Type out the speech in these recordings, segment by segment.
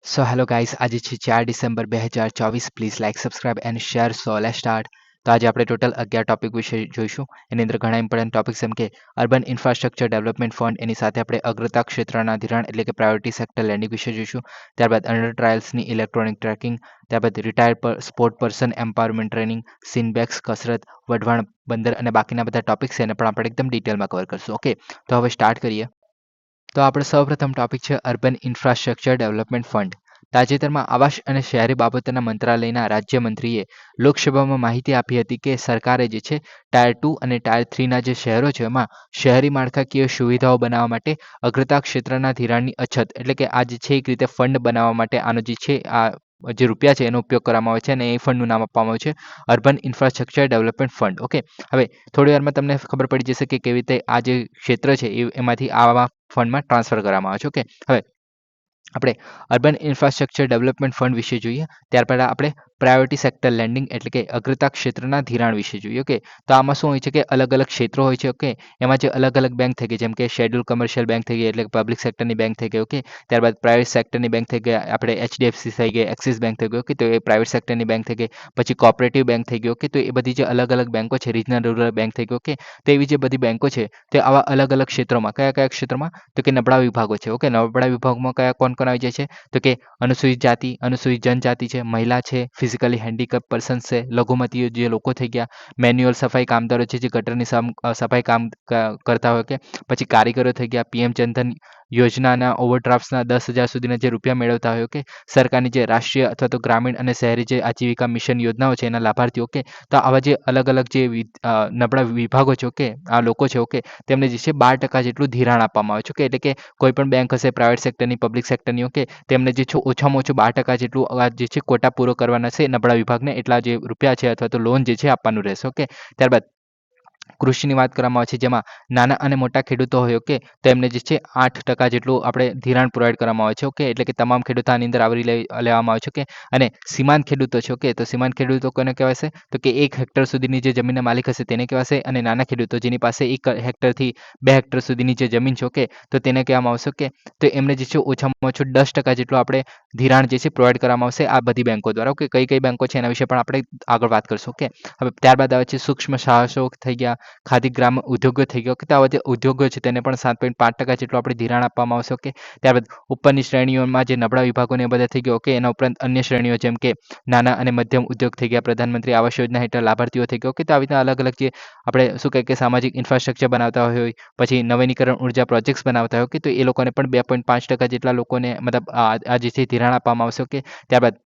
So hello guys, આજે છે 4 December 2024. Please like, subscribe and share. So let's start. તો આજે આપણે ટોટલ 11 ટોપિક વિશે જોઈશું. એની અંદર ઘણા ઇમ્પોર્ટન્ટ ટોપિક્સ જેમ કે અર્બન ઇન્ફ્રાસ્ટ્રક્ચર ડેવલપમેન્ટ ફંડ, એની સાથે આપણે અગ્રતા ક્ષેત્રના ધિરાણ એટલે કે પ્રાયોરિટી સેક્ટર લેન્ડિંગ વિશે જોઈશું. ત્યારબાદ અંડર ટ્રાયલ્સની ઇલેક્ટ્રોનિક ટ્રેકિંગ, ત્યારબાદ retired sport person empowerment training, સિનબેક્સ કસરત, વઢવાણ બંદર અને બાકીના બધા ટોપિક્સ છે એને પણ આપણે એકદમ ડિટેલમાં કવર કરશું. ઓકે, તો હવે સ્ટાર્ટ કરીએ. તો આપણે સૌપ્રથમ ટોપિક છે અર્બન ઇન્ફ્રાસ્ટ્રક્ચર ડેવલપમેન્ટ ફંડ. તાજેતરમાં આવાસ અને શહેરી બાબતોના મંત્રાલયના રાજ્યમંત્રીએ લોકસભામાં માહિતી આપી હતી કે સરકારે જે છે ટાયર 2 અને ટાયર 3ના જે શહેરો છે એમાં શહેરી માળખાકીય સુવિધાઓ બનાવવા માટે અગ્રતા ક્ષેત્રના ધિરાણની અછત એટલે કે આ જે છે એક રીતે ફંડ બનાવવા માટે આનો જે છે આ જે રૂપિયા છે એનો ઉપયોગ કરવામાં આવે છે અને એ ફંડનું નામ આપવામાં આવે છે urban infrastructure development fund. Okay, હવે થોડી વારમાં તમને ખબર પડી જશે કે કેવી રીતે આ જે ક્ષેત્ર છે એમાંથી આવા ફંડમાં ટ્રાન્સફર કરવામાં આવે છે. ઓકે, હવે આપણે અર્બન ઇન્ફ્રાસ્ટ્રક્ચર ડેવલપમેન્ટ ફંડ વિશે જોઈએ. ત્યાર પહેલાં આપણે પ્રાયોરિટી સેક્ટર લેન્ડિંગ એટલે કે અગ્રતા ક્ષેત્રના ધિરાણ વિશે જોઈએ. ઓકે, તો આમાં શું હોય છે કે અલગ અલગ ક્ષેત્રો હોય છે. ઓકે, એમાં જે અલગ અલગ બેંક થઈ ગઈ જેમ કે શેડ્યુલ કમર્શિયલ બેંક થઈ ગઈ એટલે કે પબ્લિક સેક્ટરની બેંક થઈ ગઈ. ઓકે, ત્યારબાદ પ્રાઇવેટ સેક્ટરની બેંક થઈ ગઈ આપણે HDFC થઈ ગઈ, એક્સિસ બેંક થઈ ગઈ. ઓકે, તો એ પ્રાઇવેટ સેક્ટરની બેંક થઈ ગઈ. પછી કોઓપરેટિવ બેંક થઈ ગઈ. ઓકે, તો એ બધી જે અલગ અલગ બેંકો છે, રિજનલ રૂરલ બેંક થઈ ગઈ. ઓકે, તો એવી જે બધી બેંકો છે તે આવા અલગ અલગ ક્ષેત્રોમાં કયા કયા ક્ષેત્રોમાં તો કે નબળા વિભાગો છે. ઓકે, નબળા વિભાગમાં કયા કોણ કોણ આવી જાય છે તો કે અનુસૂચિત જાતિ, અનુસૂચિત જનજાતિ છે, મહિલા છે, ફિઝિકલી હેન્ડીકેપ પર્સન્સ છે, લઘુમતીઓ જે લોકો થઈ ગયા, મેન્યુઅલ સફાઈ કામદારો છે જે ગટરની સફાઈ કામ કરતા હોય. કે પછી કારીગરો થઈ ગયા, પીએમ જનધન યોજનાના ઓવરડ્રાફ્ટ્સના 10,000 સુધીના જે રૂપિયા મેળવતા હોય. ઓકે, સરકારની જે રાષ્ટ્રીય અથવા તો ગ્રામીણ અને શહેરી જે આજીવિકા મિશન યોજનાઓ છે એના લાભાર્થીઓ. ઓકે, તો આવા જે અલગ અલગ જે નબળા વિભાગો છે. ઓકે, આ લોકો છે. ઓકે, તેમને જે છે 12% જેટલું ધિરાણ આપવામાં આવે છે. ઓકે, એટલે કે કોઈ પણ બેંક હશે પ્રાઇવેટ સેક્ટરની, પબ્લિક સેક્ટરની. ઓકે, તેમને જે છે ઓછામાં ઓછું 12% જેટલું જે છે કોટા પૂરો કરવાના છે નબળા વિભાગને એટલા જે રૂપિયા છે અથવા તો લોન જે છે આપવાનું રહેશે. ઓકે, ત્યારબાદ કૃષિની વાત કરવામાં આવે છે જેમાં નાના અને મોટા ખેડૂતો હોય. ઓકે, તો એમને જે છે 8% જેટલું આપણે ધિરાણ પ્રોવાઈડ કરવામાં આવે છે. ઓકે, એટલે કે તમામ ખેડૂતો આની અંદર આવરી લેવામાં આવે છે. ઓકે, અને સીમાંત ખેડૂતો છે. ઓકે, તો સીમાંત ખેડૂતો કોને કહેવાશે તો કે 1 હેક્ટર સુધીની જે જમીનના માલિક હશે તેને કહેવાશે. અને નાના ખેડૂતો જેની પાસે 1 હેક્ટરથી 2 હેક્ટર સુધીની જે જમીન છે. ઓકે, તો તેને કહેવામાં આવશે. ઓકે, તો એમને જે છે ઓછામાં ઓછું 10% જેટલું આપણે ધિરાણ જે છે પ્રોવાઈડ કરવામાં આવશે આ બધી બેંકો દ્વારા. ઓકે, કઈ કઈ બેંકો છે એના વિશે પણ આપણે આગળ વાત કરશું. ઓકે, હવે ત્યારબાદ આવે છે સૂક્ષ્મ સાહસો થઈ ગયા, ખાદી ગ્રામ ઉદ્યોગો થઈ ગયો. કે તો આવા જે ઉદ્યોગો છે તેને પણ 7.5% જેટલું આપણે ધિરાણ આપવામાં આવશે. ઓકે, ત્યારબાદ ઉપરની શ્રેણીઓમાં જે નબળા વિભાગોને એ બધા થઈ ગયા. ઓકે, એના ઉપરાંત અન્ય શ્રેણીઓ જેમ કે નાના અને મધ્યમ ઉદ્યોગ થઈ ગયા, પ્રધાનમંત્રી આવાસ યોજના હેઠળ લાભાર્થીઓ થઈ ગયા. ઓકે, તો આવી રીતના અલગ અલગ જે આપણે શું કહીએ કે સામાજિક ઇન્ફ્રાસ્ટ્રક્ચર બનાવતા હોય, પછી નવીનીકરણ ઉર્જા પ્રોજેક્ટ્સ બનાવતા હોય. ઓકે, તો એ લોકોને પણ 2.5% જેટલા લોકોને મતલબ આ જે છે ધિરાણ આપવામાં આવશે. ઓકે, ત્યારબાદ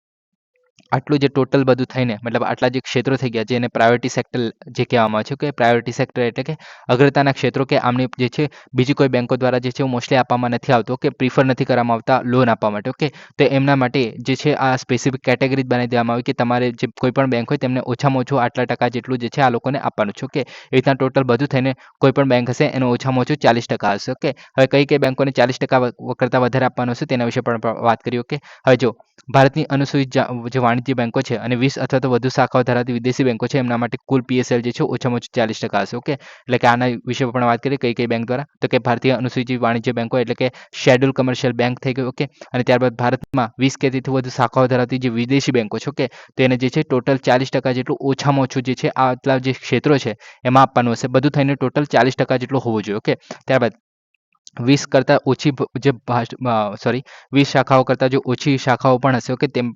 આટલું જે ટોટલ બધું થઈને મતલબ આટલા જે ક્ષેત્રો થઈ ગયા જેને પ્રાયોરિટી સેક્ટર જે કહેવામાં આવે છે. કે પ્રાયોરિટી સેક્ટર એટલે કે અગ્રતાના ક્ષેત્રો કે આમને જે છે બીજી કોઈ બેંકો દ્વારા જે છે મોસ્ટલી આપવામાં નથી આવતો. કે પ્રિફર નથી કરવામાં આવતા લોન આપવા માટે. ઓકે, તો એમના માટે જે છે આ સ્પેસિફિક કેટેગરી બનાવી દેવામાં આવી કે તમારે જે કોઈ પણ બેંક હોય તેમને ઓછામાં ઓછું આટલા ટકા જેટલું જે છે આ લોકોને આપવાનું છે. ઓકે, એ રીતના ટોટલ બધું થઈને કોઈ પણ બેંક હશે એનું ઓછામાં ઓછું 40% હશે. ઓકે, હવે કઈ કઈ બેંકોને 40% કરતાં વધારે આપવાનું હશે તેના વિશે પણ વાત કરીએ. ઓકે, હવે જો ભારતની અનુસૂચિત જે વાણિજ્ય બેંકો છે અને 20 અથવા તો વધુ શાખાઓ ધરાવતી વિદેશી બેંકો છે એમના માટે કુલ PSL જે છે ઓછામાં ઓછું 40% હશે. ઓકે, એટલે કે આના વિશે પણ વાત કરીએ કઈ કઈ બેંક દ્વારા તો કે ભારતીય અનુસૂચિત વાણિજ્ય બેંકો એટલે કે શેડ્યુલ કમર્શિયલ બેંક થઈ ગઈ. ઓકે, અને ત્યારબાદ ભારતમાં 20 કે તેથી વધુ શાખાઓ ધરાવતી જે વિદેશી બેંકો છે. ઓકે, તો એને જે છે ટોટલ 40% જેટલું ઓછામાં ઓછું જે છે આટલા જે ક્ષેત્રો છે એમાં આપવાનું હશે. બધું થઈને ટોટલ 40% જેટલું હોવું જોઈએ. ઓકે, ત્યારબાદ 20 કરતાં ઓછી જે 20 શાખાઓ કરતાં જો ઓછી શાખાઓ પણ હશે. ઓકે, તેમ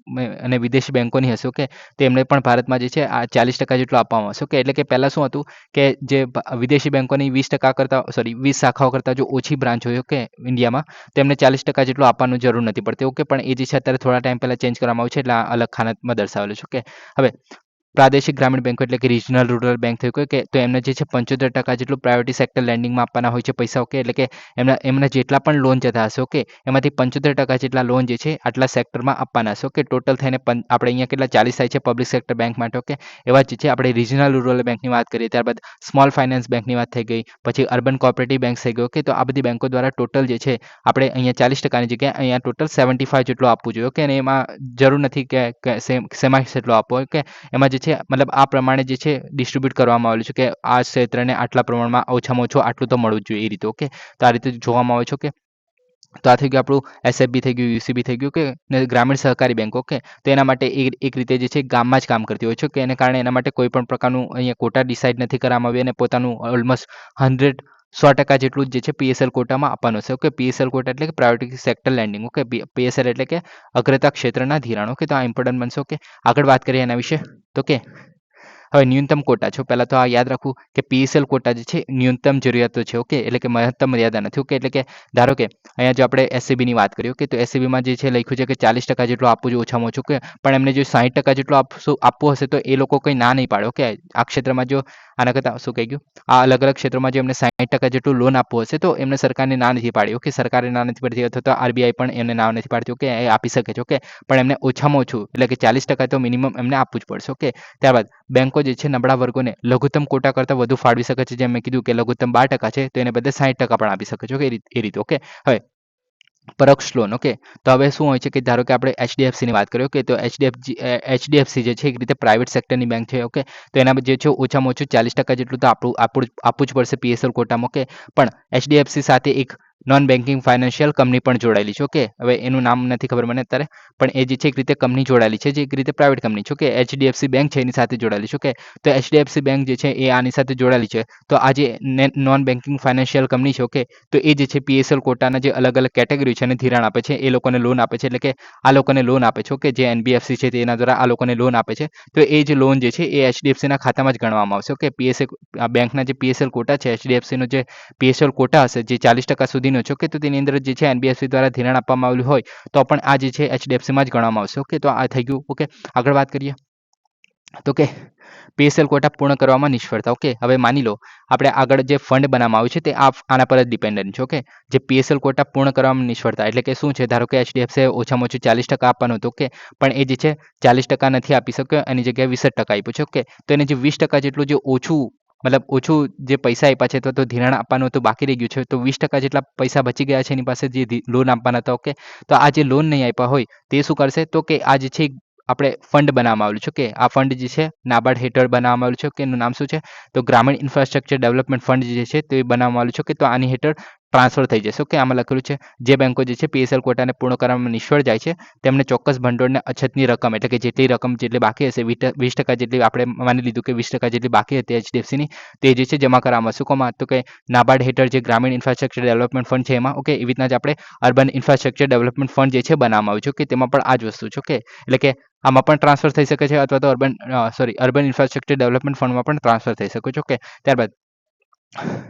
અને વિદેશી બેંકોની હશે. ઓકે, તેમને પણ ભારતમાં જે છે આ 40% જેટલું આપવામાં આવશે. ઓકે, એટલે કે પહેલાં શું હતું કે જે વિદેશી બેંકોની 20% કરતાં 20 શાખાઓ કરતાં જો ઓછી બ્રાન્ચ હોય. ઓકે, ઇન્ડિયામાં તેમને 40% જેટલું આપવાનું જરૂર નથી પડતી. ઓકે, પણ એ જે છે અત્યારે થોડા ટાઈમ પહેલાં ચેન્જ કરવામાં આવ્યું છે એટલે આ અલગ ખાનામાં દર્શાવેલું છે. ઓકે, હવે પ્રાદેશિક ગ્રામીણ બેંકો એટલે કે રિજનલ રૂરલ બેંક થઈ ગઈ. કે તો એમને જે છે 75% જેટલું પ્રાયોરિટી સેક્ટર લેન્ડિંગમાં આપવાના હોય છે પૈસા. ઓકે, એટલે કે એમના જેટલા પણ લોન જતા હશે. ઓકે, એમાંથી 75% જેટલા લોન જે છે આટલા સેક્ટરમાં આપવાના હશે. ઓકે, ટોટલ થઈને આપણે અહીંયા કેટલા 40 થાય છે પબ્લિક સેક્ટર બેંક માટે. ઓકે, એવા જ છે આપણે રિજનલ રૂરલ બેંકની વાત કરીએ. ત્યારબાદ સ્મોલ ફાઇનાન્સ બેંકની વાત થઈ ગઈ, પછી અર્બન કોઓપરેટિવ બેંક થઈ ગઈ. ઓકે, તો આ બધી બેંકો દ્વારા ટોટલ જે છે આપણે અહીંયા 40%ની જગ્યાએ અહીંયા ટોટલ 75 જેટલું આપવું જોઈએ. ઓકે, અને એમાં જરૂર નથી કે શેમાં જેટલું આપવો. ઓકે, એમાં જે છે મતલબ આ પ્રમાણે જે છે ડિસ્ટ્રીબ્યુટ કરવામાં આવેલું છે કે આ ક્ષેત્રને આટલા પ્રમાણમાં ઓછામાં ઓછું આટલું તો મળવું જ જોઈએ એ રીતે. ઓકે, તો આ રીતે જોવામાં આવે છે. ઓકે, તો આ થઈ ગયું આપણું એસએફબી થઈ ગયું, યુસીબી થઈ ગયું, કે ને ગ્રામીણ સહકારી બેંક. ઓકે, તો એના માટે એક રીતે જે છે ગામમાં જ કામ કરતી હોય છે, કે એને કારણે એના માટે કોઈ પણ પ્રકારનું અહીંયા કોટા ડિસાઇડ નથી કરવામાં આવ્યું, અને પોતાનું ઓલમોસ્ટ 100% જેટલું જે છે પીએસએલ કોટામાં આપવાનું છે. ઓકે, પીએસએલ કોટા એટલે કે priority sector landing. Okay, PSL એટલે કે અગ્રતા ક્ષેત્રના ધિરાણ. ઓકે, તો આ ઇમ્પોર્ટન્ટ બનશે. ઓકે, આગળ વાત કરીએ એના વિશે. તો કે હવે ન્યૂનતમ કોટા છે. પહેલાં તો આ યાદ રાખવું કે પીએસએલ કોટા જે છે ન્યૂનતમ જરૂરિયાતો છે. ઓકે, એટલે કે મહત્તમ મર્યાદા નથી. ઓકે, એટલે કે ધારો કે અહીંયા જો આપણે એસસીબીની વાત કરીએ, ઓકે, તો એસસીબીમાં જે છે લખ્યું છે કે 40% જેટલું આપવું જોઈએ ઓછામાં ઓછું. કે પણ એમને જો 60% જેટલું આપવું હશે તો એ લોકો કંઈ ના નહીં પાડે. ઓકે, આ ક્ષેત્રમાં જો આના કરતાં શું કહી ગયું, આ અલગ અલગ ક્ષેત્રમાં જો એમને 60% જેટલું લોન આપવું હશે તો એમને સરકારને ના નથી પાડી. ઓકે, સરકારે ના નથી પાડતી, અથવા તો આરબીઆઈ પણ એમને ના નથી પાડતી. ઓકે, એ આપી શકે છે. ઓકે, પણ એમને ઓછામાં ઓછું એટલે કે 40% તો મિનિમમ એમને આપવું જ પડશે. ઓકે, ત્યારબાદ બેંકો જે છે નબળા વર્ગોને લઘુત્તમ કોટા કરતાં વધુ ફાળવી શકે છે. જેમ મેં કીધું કે લઘુત્તમ 12% છે, તો એને બદલે 60% પણ આપી શકે છે. ઓકે, એ રીતે. ઓકે, હવે પરોક્ષ લોન. ઓકે, તો હવે શું હોય છે કે ધારો કે આપણે એચડીએફસીની વાત કરીએ. ઓકે, તો એચડીએફસી જે છે એક રીતે પ્રાઇવેટ સેક્ટરની બેંક છે. ઓકે, તો એના જે છે ઓછામાં ઓછું 40% જેટલું તો આપવું જ પડશે પીએસએલ કોટામાં. ઓકે, પણ એચડીએફસી સાથે એક નોન બેન્કિંગ ફાઇનાન્શિયલ કંપની પણ જોડાયેલી છે. ઓકે, હવે એનું નામ નથી ખબર મને અત્યારે, પણ એ જે છે એક રીતે કંપની જોડાયેલી છે, જે એક રીતે પ્રાઇવેટ કંપની છે. ઓકે, એચડીએફસી બેંક છે એની સાથે જોડાયેલી છે. ઓકે, તો એચડીએફસી બેંક જે છે એ આની સાથે જોડાયેલી છે. તો આ જે નોન બેન્કિંગ ફાઇનાન્શિયલ કંપની છે, ઓકે, તો એ જે છે પીએસએલ કોટાના જે અલગ અલગ કેટેગરી છે અને ધિરાણ આપે છે, એ લોકોને લોન આપે છે. એટલે કે આ લોકોને લોન આપે છે. ઓકે, જે એનબીએફસી છે તેના દ્વારા આ લોકોને લોન આપે છે. તો એ જે લોન જે છે એ એચડીએફસીના ખાતામાં જ ગણવામાં આવશે. ઓકે, આ બેંકના જે પીએસએલ કોટા છે, એચડીએફસીનો જે પીએસએલ કોટા હશે જે 40% સુધીનો છે. ઓકે, તો તેની અંદર જે છે એનબીએફસી દ્વારા ધિરાણ આપવામાં આવેલું હોય તો પણ આ જે છે એચડીએફસીમાં જ ગણવામાં આવશે. ઓકે, તો આ થઈ ગયું. ઓકે, આગળ વાત કરીએ તો કે પીએસએલ કોટા પૂર્ણ કરવામાં નિષ્ફળતા. ઓકે, હવે માની લો આપણે આગળ જે ફંડ બનાવવામાં આવ્યું છે તે આના પર જ ડિપેન્ડન્ટ છે. ઓકે, જે પીએસએલ કોટા પૂર્ણ કરવામાં નિષ્ફળતા એટલે કે શું છે, ધારો કે એચડીએફસી ઓછામાં ઓછું 40% આપવાનું હતું. ઓકે, પણ એ જે છે 40% નથી આપી શક્યો, એની જગ્યાએ 20% આપ્યું છે. ઓકે, તો એને જે 20% જેટલું જે ઓછું જે પૈસા આપ્યા છે, તો ધિરાણ આપવાનું હતું બાકી રહી ગયું છે, તો 20% જેટલા પૈસા બચી ગયા છે એની પાસે જે લોન આપવાના હતા. ઓકે, તો આ જે લોન નહીં આપ્યા હોય તે શું કરશે, તો કે આ જે છે આપણે ફંડ બનાવવામાં આવેલું છે. કે આ ફંડ જે છે નાબાર્ડ હેઠળ બનાવવામાં આવેલું છે. કે એનું નામ શું છે, તો ગ્રામીણ ઇન્ફ્રાસ્ટ્રક્ચર ડેવલપમેન્ટ ફંડ જે છે તે બનાવવામાં આવેલું છે. કે તો આની હેઠળ ટ્રાન્સફર થઈ જશે. ઓકે, આમાં લખેલું છે જે બેંકો જે છે પીએસએલ કોટાને પૂર્ણ કરવામાં નિષ્ફળ જાય છે તેમને ચોક્કસ ભંડોળને અછતની રકમ એટલે કે જેટલી રકમ જેટલી બાકી હશે 20% જેટલી આપણે માની લીધું કે 20% જેટલી બાકી હતી એચડીએફસીની, તે જે છે જમા કરવામાં આવશે. કોમાં, તો કે નાબાર્ડ હેઠળ જે ગ્રામીણ ઇન્ફ્રાસ્ટ્રક્ચર ડેવલપમેન્ટ ફંડ છે એમાં. ઓકે, એવી રીતના જ આપણે અર્બન ઇન્ફ્રાસ્ટ્રક્ચર ડેવલપમેન્ટ ફંડ જે છે બનાવવામાં આવ્યું છે. કે તેમાં પણ આ જ વસ્તુ છે. ઓકે, એટલે કે આમાં પણ ટ્રાન્સફર થઈ શકે છે, અથવા તો અર્બન ઇન્ફ્રાસ્ટ્રક્ચર ડેવલપમેન્ટ ફંડમાં પણ ટ્રાન્સફર થઈ શકે છે. ઓકે, ત્યારબાદ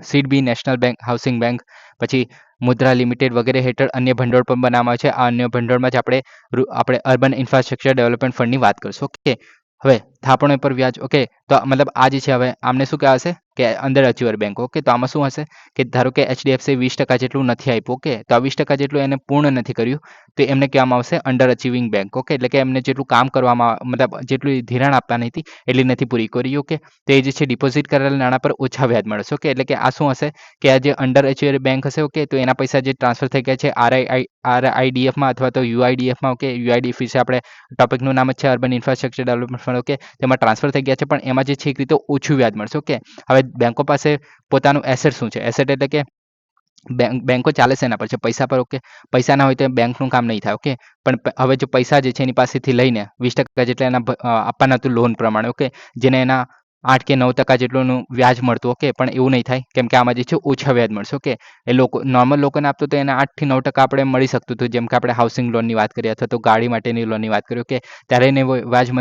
સીડબી, નેશનલ બેંક, હાઉસિંગ બેંક, પછી મુદ્રા લિમિટેડ વગેરે હેઠળ અન્ય ભંડોળ પણ બનાવવામાં આવે છે. આ અન્ય ભંડોળમાં જ આપણે અર્બન ઇન્ફ્રાસ્ટ્રક્ચર ડેવલપમેન્ટ ફંડની વાત કરીશું. ઓકે, હવે થાપણો પર વ્યાજ. ઓકે, તો મતલબ આ જે છે હવે આમને શું કહેવાશે કે અંડર અચીવર બેંક. ઓકે, તો આમાં શું હશે કે ધારો કે એચડીએફસી 20% જેટલું નથી આપ્યું. ઓકે, તો આ 20% જેટલું એને પૂર્ણ નથી કર્યું, તો એમને કહેવામાં આવશે અંડર અચીવિંગ બેંક. ઓકે, એટલે કે એમને જેટલું કામ કરવામાં મતલબ જેટલું ધિરાણ આપવાની હતી એટલી નથી પૂરી કરી. ઓકે, તો એ જે છે ડિપોઝિટ કરેલા નાણાં પર ઓછા વ્યાજ મળશે. ઓકે, એટલે કે આ શું હશે કે આ જે અંડર અચીવર બેંક હશે. ઓકે, તો એના પૈસા જે ટ્રાન્સફર થઈ ગયા છે આરઆઈડીએફમાં અથવા તો યુઆઈડીએફમાં. ઓકે, યુઆઈડીએફ વિશે આપણે ટોપિકનું નામ જ છે urban infrastructure development fund. Okay, તેમાં ટ્રાન્સફર થઈ ગયા છે, પણ એમાં જે છે એક રીતે ઓછું વ્યાજ મળશે. ઓકે, હવે બેંકો પાસે પોતાનું એસેટ શું છે, એસેટ એટલે કે બેંકો ચાલે છે એના પર છે, પૈસા પર. ઓકે, પૈસા ના હોય તો બેંકનું કામ નહીં થાય. ઓકે, પણ હવે જો પૈસા જે છે એની પાસેથી લઈને 20% જેટલા એના આપવાના હતું લોન પ્રમાણે. ઓકે, જેને એના 8 કે 9% જેટલું વ્યાજ મળતું. ઓકે, પણ એવું નહીં થાય, કેમ કે આમાં જે છે ઓછા વ્યાજ મળશે. ઓકે, એ નોર્મલ લોકોને આપતું તો એને 8 થી 9% આપણે મળી શકતું હતું, જેમ કે આપણે હાઉસિંગ લોનની વાત કરીએ અથવા તો ગાડી માટેની લોનની વાત કરીએ. ઓકે, ત્યારે એને વ્યાજ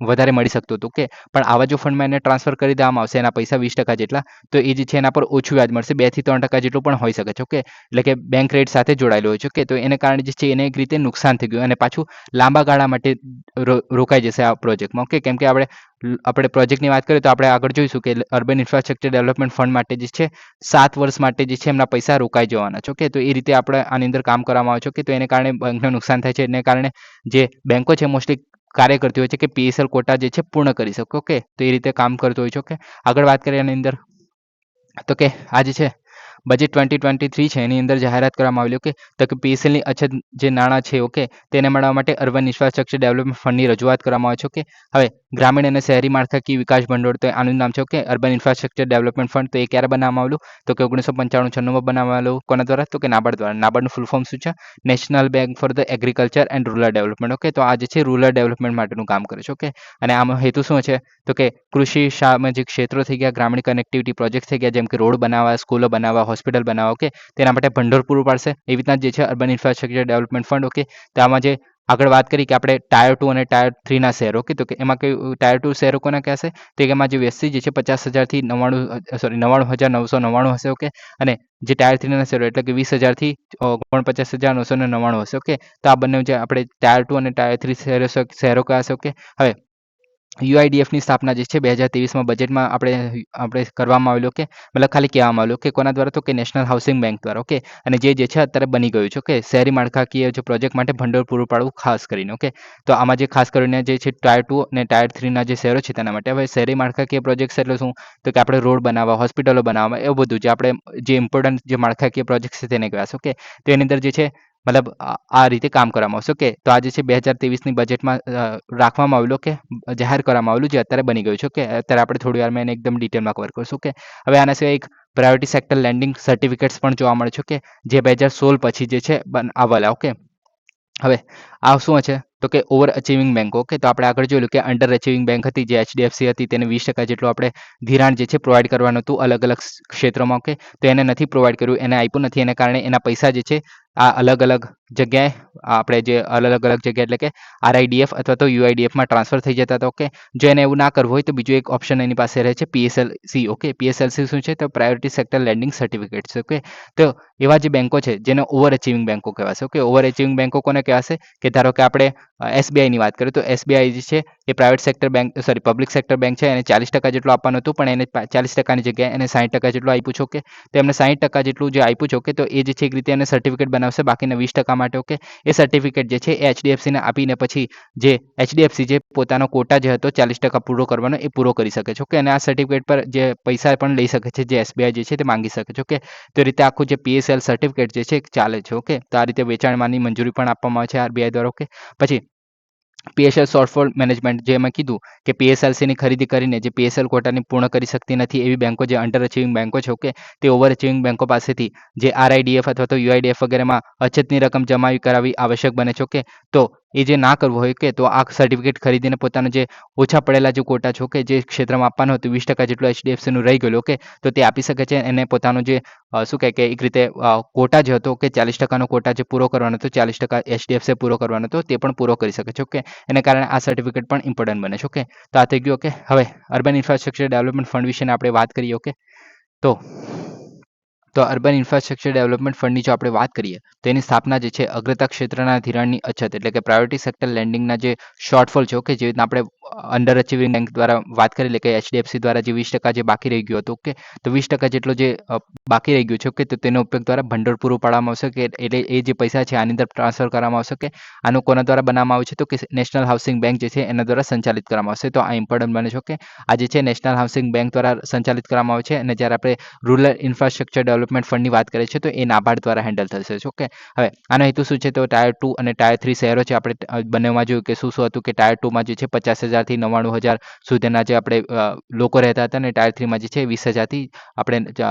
વધારે મળી શકતું હતું. ઓકે, પણ આવા જો ફંડમાં એને ટ્રાન્સફર કરી દેવામાં આવશે એના પૈસા 20% જેટલા, તો એ જે છે એના પર ઓછું વ્યાજ મળશે, 2 થી 3% જેટલું પણ હોઈ શકે છે. ઓકે, એટલે કે બેંક રેટ સાથે જોડાયેલું હોય છે. ઓકે, તો એને કારણે જે છે એને એક રીતે નુકસાન થઈ ગયું અને પાછું લાંબા ગાળા માટે રોકાઈ જશે આ પ્રોજેક્ટમાં. ઓકે, કેમ કે આપણે પ્રોજેક્ટની વાત કરીએ તો આપણે આગળ જોઈશું કે અર્બન ઇન્ફ્રાસ્ટ્રક્ચર ડેવલપમેન્ટ ફંડ માટે જે છે 7 વર્ષ માટે જે છે એમના પૈસા રોકાઈ જવાના છે. ઓકે, તો એ રીતે આપણે આની અંદર કામ કરવામાં આવે છે. ઓકે, તો એને કારણે બેંકને નુકસાન થાય છે. એને કારણે જે બેંકો છે મોસ્ટલી કાર્ય કરતી હોય છે કે પીએસએલ કોટા જે છે પૂર્ણ કરી શકે. ઓકે, તો એ રીતે કામ કરતો હોય છે. ઓકે, આગળ વાત કરીએ આની અંદર તો કે આ જે છે બજેટ 2023 છે એની અંદર જાહેરાત કરવામાં આવેલી ઓકે તો કે પીએસએલની અછત જે નાણાં છે ઓકે તેને મળવા માટે અર્બન ઇન્ફ્રાસ્ટ્રક્ચર ડેવલપમેન્ટ ફંડની રજૂઆત કરવામાં આવે છે ઓકે હવે ગ્રામીણ અને શહેરી માળખાકીય વિકાસ ભંડોળ તો આનું નામ છે okay urban infrastructure development fund. તો એ ક્યારે બનાવવામાં આવેલું તો કે 1995-96 બનાવવામાં આવેલું કોના દ્વારા તો કે નાબાર્ડ દ્વારા. નાબાર્ડનું ફૂલ ફોર્મ શું છે? National bank for the agriculture and rural development. Okay તો આ જે છે રૂરલ ડેવલપમેન્ટ માટેનું કામ કરે છે ઓકે અને આમાં હેતુ શું છે તો કે કૃષિ સામાજિક ક્ષેત્રો થઈ ગયા, ગ્રામીણ કનેક્ટિવિટી પ્રોજેક્ટ થઈ ગયા જેમ કે રોડ બનાવવા, સ્કૂલો બનાવવા, હોસ્પિટલ બનાવવા ઓકે તેના માટે ભંડોળ પૂરું પાડશે. એવી રીતના જે છે urban infrastructure development fund okay તો આમાં જે આગળ વાત કરી કે આપણે ટાયર 2 અને ટાયર 3 ના શહેરો ઓકે તો કે એમાં કયું ટાયર 2 શહેરો કોના કહેશે તો કે એમાં જે વ્યસ્તી જે છે 50,000 થી 99,999 હશે ઓકે અને જે ટાયર 3 ના શહેરો એટલે કે 20,000 થી 49,999 હશે ઓકે તો આ બંને જે આપણે ટાયર 2 અને ટાયર 3 શહેરો કયા હશે ઓકે હવે યુઆઈડીએફની સ્થાપના જે છે 2023માં બજેટમાં આપણે કરવામાં આવેલું ઓકે મતલબ ખાલી કહેવામાં આવેલું કે કોના દ્વારા તો કે નેશનલ હાઉસિંગ બેંક દ્વારા ઓકે અને જે છે અત્યારે બની ગયું છે ઓકે શહેરી માળખાકીય જે પ્રોજેક્ટ માટે ભંડોળ પૂરું પાડવું ખાસ કરીને ઓકે તો આમાં જે ખાસ કરીને જે છે ટાયર 2 અને ટાયર 3 ના જે શહેરો છે તેના માટે હવે શહેરી માળખાકીય પ્રોજેક્ટ્સ એટલે શું તો કે આપણે રોડ બનાવવા, હોસ્પિટલો બનાવવા એવું બધું જે આપણે જે ઇમ્પોર્ટન્ટ જે માળખાકીય પ્રોજેક્ટ છે તેને કહેવાશે ઓકે તો એની અંદર જે છે મતલબ આ રીતે કામ કરવામાં આવશે ઓકે તો આ જે છે 2023ની બજેટમાં રાખવામાં આવેલું કે જાહેર કરવામાં આવેલું જે અત્યારે બની ગયું છે ઓકે અત્યારે આપણે થોડી વારમાં એને એકદમ ડિટેલમાં કવર કરીશું ઓકે હવે આના સિવાય એક પ્રાયોરિટી સેક્ટર લેન્ડિંગ સર્ટિફિકેટ્સ પણ જોવા મળે છે ઓકે જે 2016 પછી જે છે આવેલા ઓકે હવે આ શું છે તો કે ઓવર અચીવિંગ બેંક ઓકે તો આપણે આગળ જોયું કે અંડર અચીવિંગ બેંક હતી જે એચડીએફસી હતી તેને 20% જેટલું આપણે ધિરાણ જે છે પ્રોવાઈડ કરવાનું હતું અલગ અલગ ક્ષેત્રોમાં ઓકે તો એને નથી પ્રોવાઈડ કર્યું, એને આપ્યું નથી, એના કારણે એના પૈસા જે છે આ અલગ અલગ જગ્યાએ આપણે જે અલગ અલગ જગ્યા એટલે કે આરઆઈડીએફ અથવા તો યુઆઈડીએફમાં ટ્રાન્સફર થઈ જતા હતા ઓકે જો એને એવું ના કરવું હોય તો બીજું એક ઓપ્શન એની પાસે રહે છે પીએસએલસી ઓકે પીએસએલસી શું છે તો priority sector landing certificates okay તો એવા જે બેંકો છે જેને ઓવર અચીવિંગ બેંકો કહેવાશે ઓકે ઓવર અચીવિંગ બેંકો કોને કહેવાશે કે ધારો કે આપણે એસબીઆઈની વાત કરીએ તો એસબીઆઈ જે છે એ private sector bank public sector bank છે એને 40% જેટલું આપવાનું હતું પણ એને 40%ની જગ્યાએ એને 60% જેટલું આપ્યું છે ઓકે તો એમને 60% જેટલું જે આપ્યું છે ઓકે તો એ જે છે એક રીતે એને સર્ટિફિકેટ બનાવશે બાકીના 20% માટે ઓકે એ સર્ટિફિકેટ જે છે એ એચડીએફસીને આપીને પછી જે એચડીએફસી જે પોતાનો કોટા જે હતો 40% પૂરો કરવાનો એ પૂરો કરી શકે છે ઓકે અને આ સર્ટિફિકેટ પર જે પૈસા પણ લઈ શકે છે જે એસબીઆઈ જે છે તે માંગી શકે છે ઓકે તો રીતે આખું જે પીએસએલ સર્ટિફિકેટ જે છે ચાલે છે ઓકે તો આ રીતે વેચાણમાંની મંજૂરી પણ આપવામાં આવે છે આરબીઆઈ દ્વારા ઓકે પછી પીએસએલ શોર્ટફોલ મેનેજમેન્ટ જે મેં કીધું કે પીએસએલસીની ખરીદી કરીને જે પીએસએલ કોટાની પૂર્ણ કરી શકતી નથી એવી બેંકો જે અંડર અચીવિંગ બેંકો છે ઓકે તે ઓવર અચીવિંગ બેંકો પાસેથી જે આરઆઈડીએફ અથવા તો યુઆઈડીએફ વગેરેમાં અછતની રકમ જમા કરાવી આવશ્યક બને છે ઓકે તો એ જે ના કરવું હોય કે તો આ સર્ટિફિકેટ ખરીદીને પોતાનો જે ઓછા પડેલા જે કોટા છે ઓકે જે ક્ષેત્રમાં આપવાનું હતું 20% જેટલું એચડીએફસીનું રહી ગયેલું ઓકે તો તે આપી શકે છે એને પોતાનો જે શું કહે કે એક રીતે કોટા જે હતો કે 40%નો કોટા જે પૂરો કરવાનો હતો 40% એચડીએફસી પૂરો કરવાનો હતો તે પણ પૂરો કરી શકે છે ઓકે એને કારણે આ સર્ટિફિકેટ પણ ઇમ્પોર્ટન્ટ બને છે ઓકે તો આ થઈ ગયું ઓકે હવે અર્બન ઇન્ફ્રાસ્ટ્રક્ચર ડેવલપમેન્ટ ફંડ વિશે આપણે વાત કરીએ ઓકે તો અર્બન ઇન્ફ્રાસ્ટ્રક્ચર ડેવલપમેન્ટ ફંડની જો આપણે વાત કરીએ તો એની સ્થાપના જે છે અગ્રતા ક્ષેત્રના ધિરાણની અછત એટલે કે પ્રાયોરિટી સેક્ટર લેન્ડિંગના જે શોર્ટફોલ છે ઓકે જે રીતના આપણે અંડર અચીવિંગ બેંક દ્વારા વાત કરી કે એચડીએફસી દ્વારા જે 20% જે બાકી રહી ગયું હતું ઓકે તો 20% જેટલો જે બાકી રહી ગયું છે ઓકે તો તેનો ઉપયોગ દ્વારા ભંડોળ પૂરું પાડવામાં આવશે કે એટલે એ જે પૈસા છે આની અંદર ટ્રાન્સફર કરવામાં આવશે કે આનું કોના દ્વારા બનાવવામાં આવે છે તો કે નેશનલ હાઉસિંગ બેંક જે છે એના દ્વારા સંચાલિત કરવામાં આવશે તો આ ઇમ્પોર્ટન્ટ બને છે ઓકે આ જે છે નેશનલ હાઉસિંગ બેંક દ્વારા સંચાલિત કરવામાં આવે છે અને જ્યારે આપણે રૂરલ ઇન્ફ્રાસ્ટ્રક્ચર ડેવલપમેન્ટ ફંડની વાત કરીએ છીએ તો એ નાબાર્ડ દ્વારા હેન્ડલ થશે ઓકે હવે આનો હેતુ શું છે તો ટાયર 2 અને ટાયર 3 શહેરો છે આપણે બંનેમાં જોયું કે શું હતું કે ટાયર 2માં જે છે 50,000 થી 99,000 સુધીના જે આપણે લોકો રહેતા હતા અને ટાયર 3માં જે છે 20,000 થી આપણે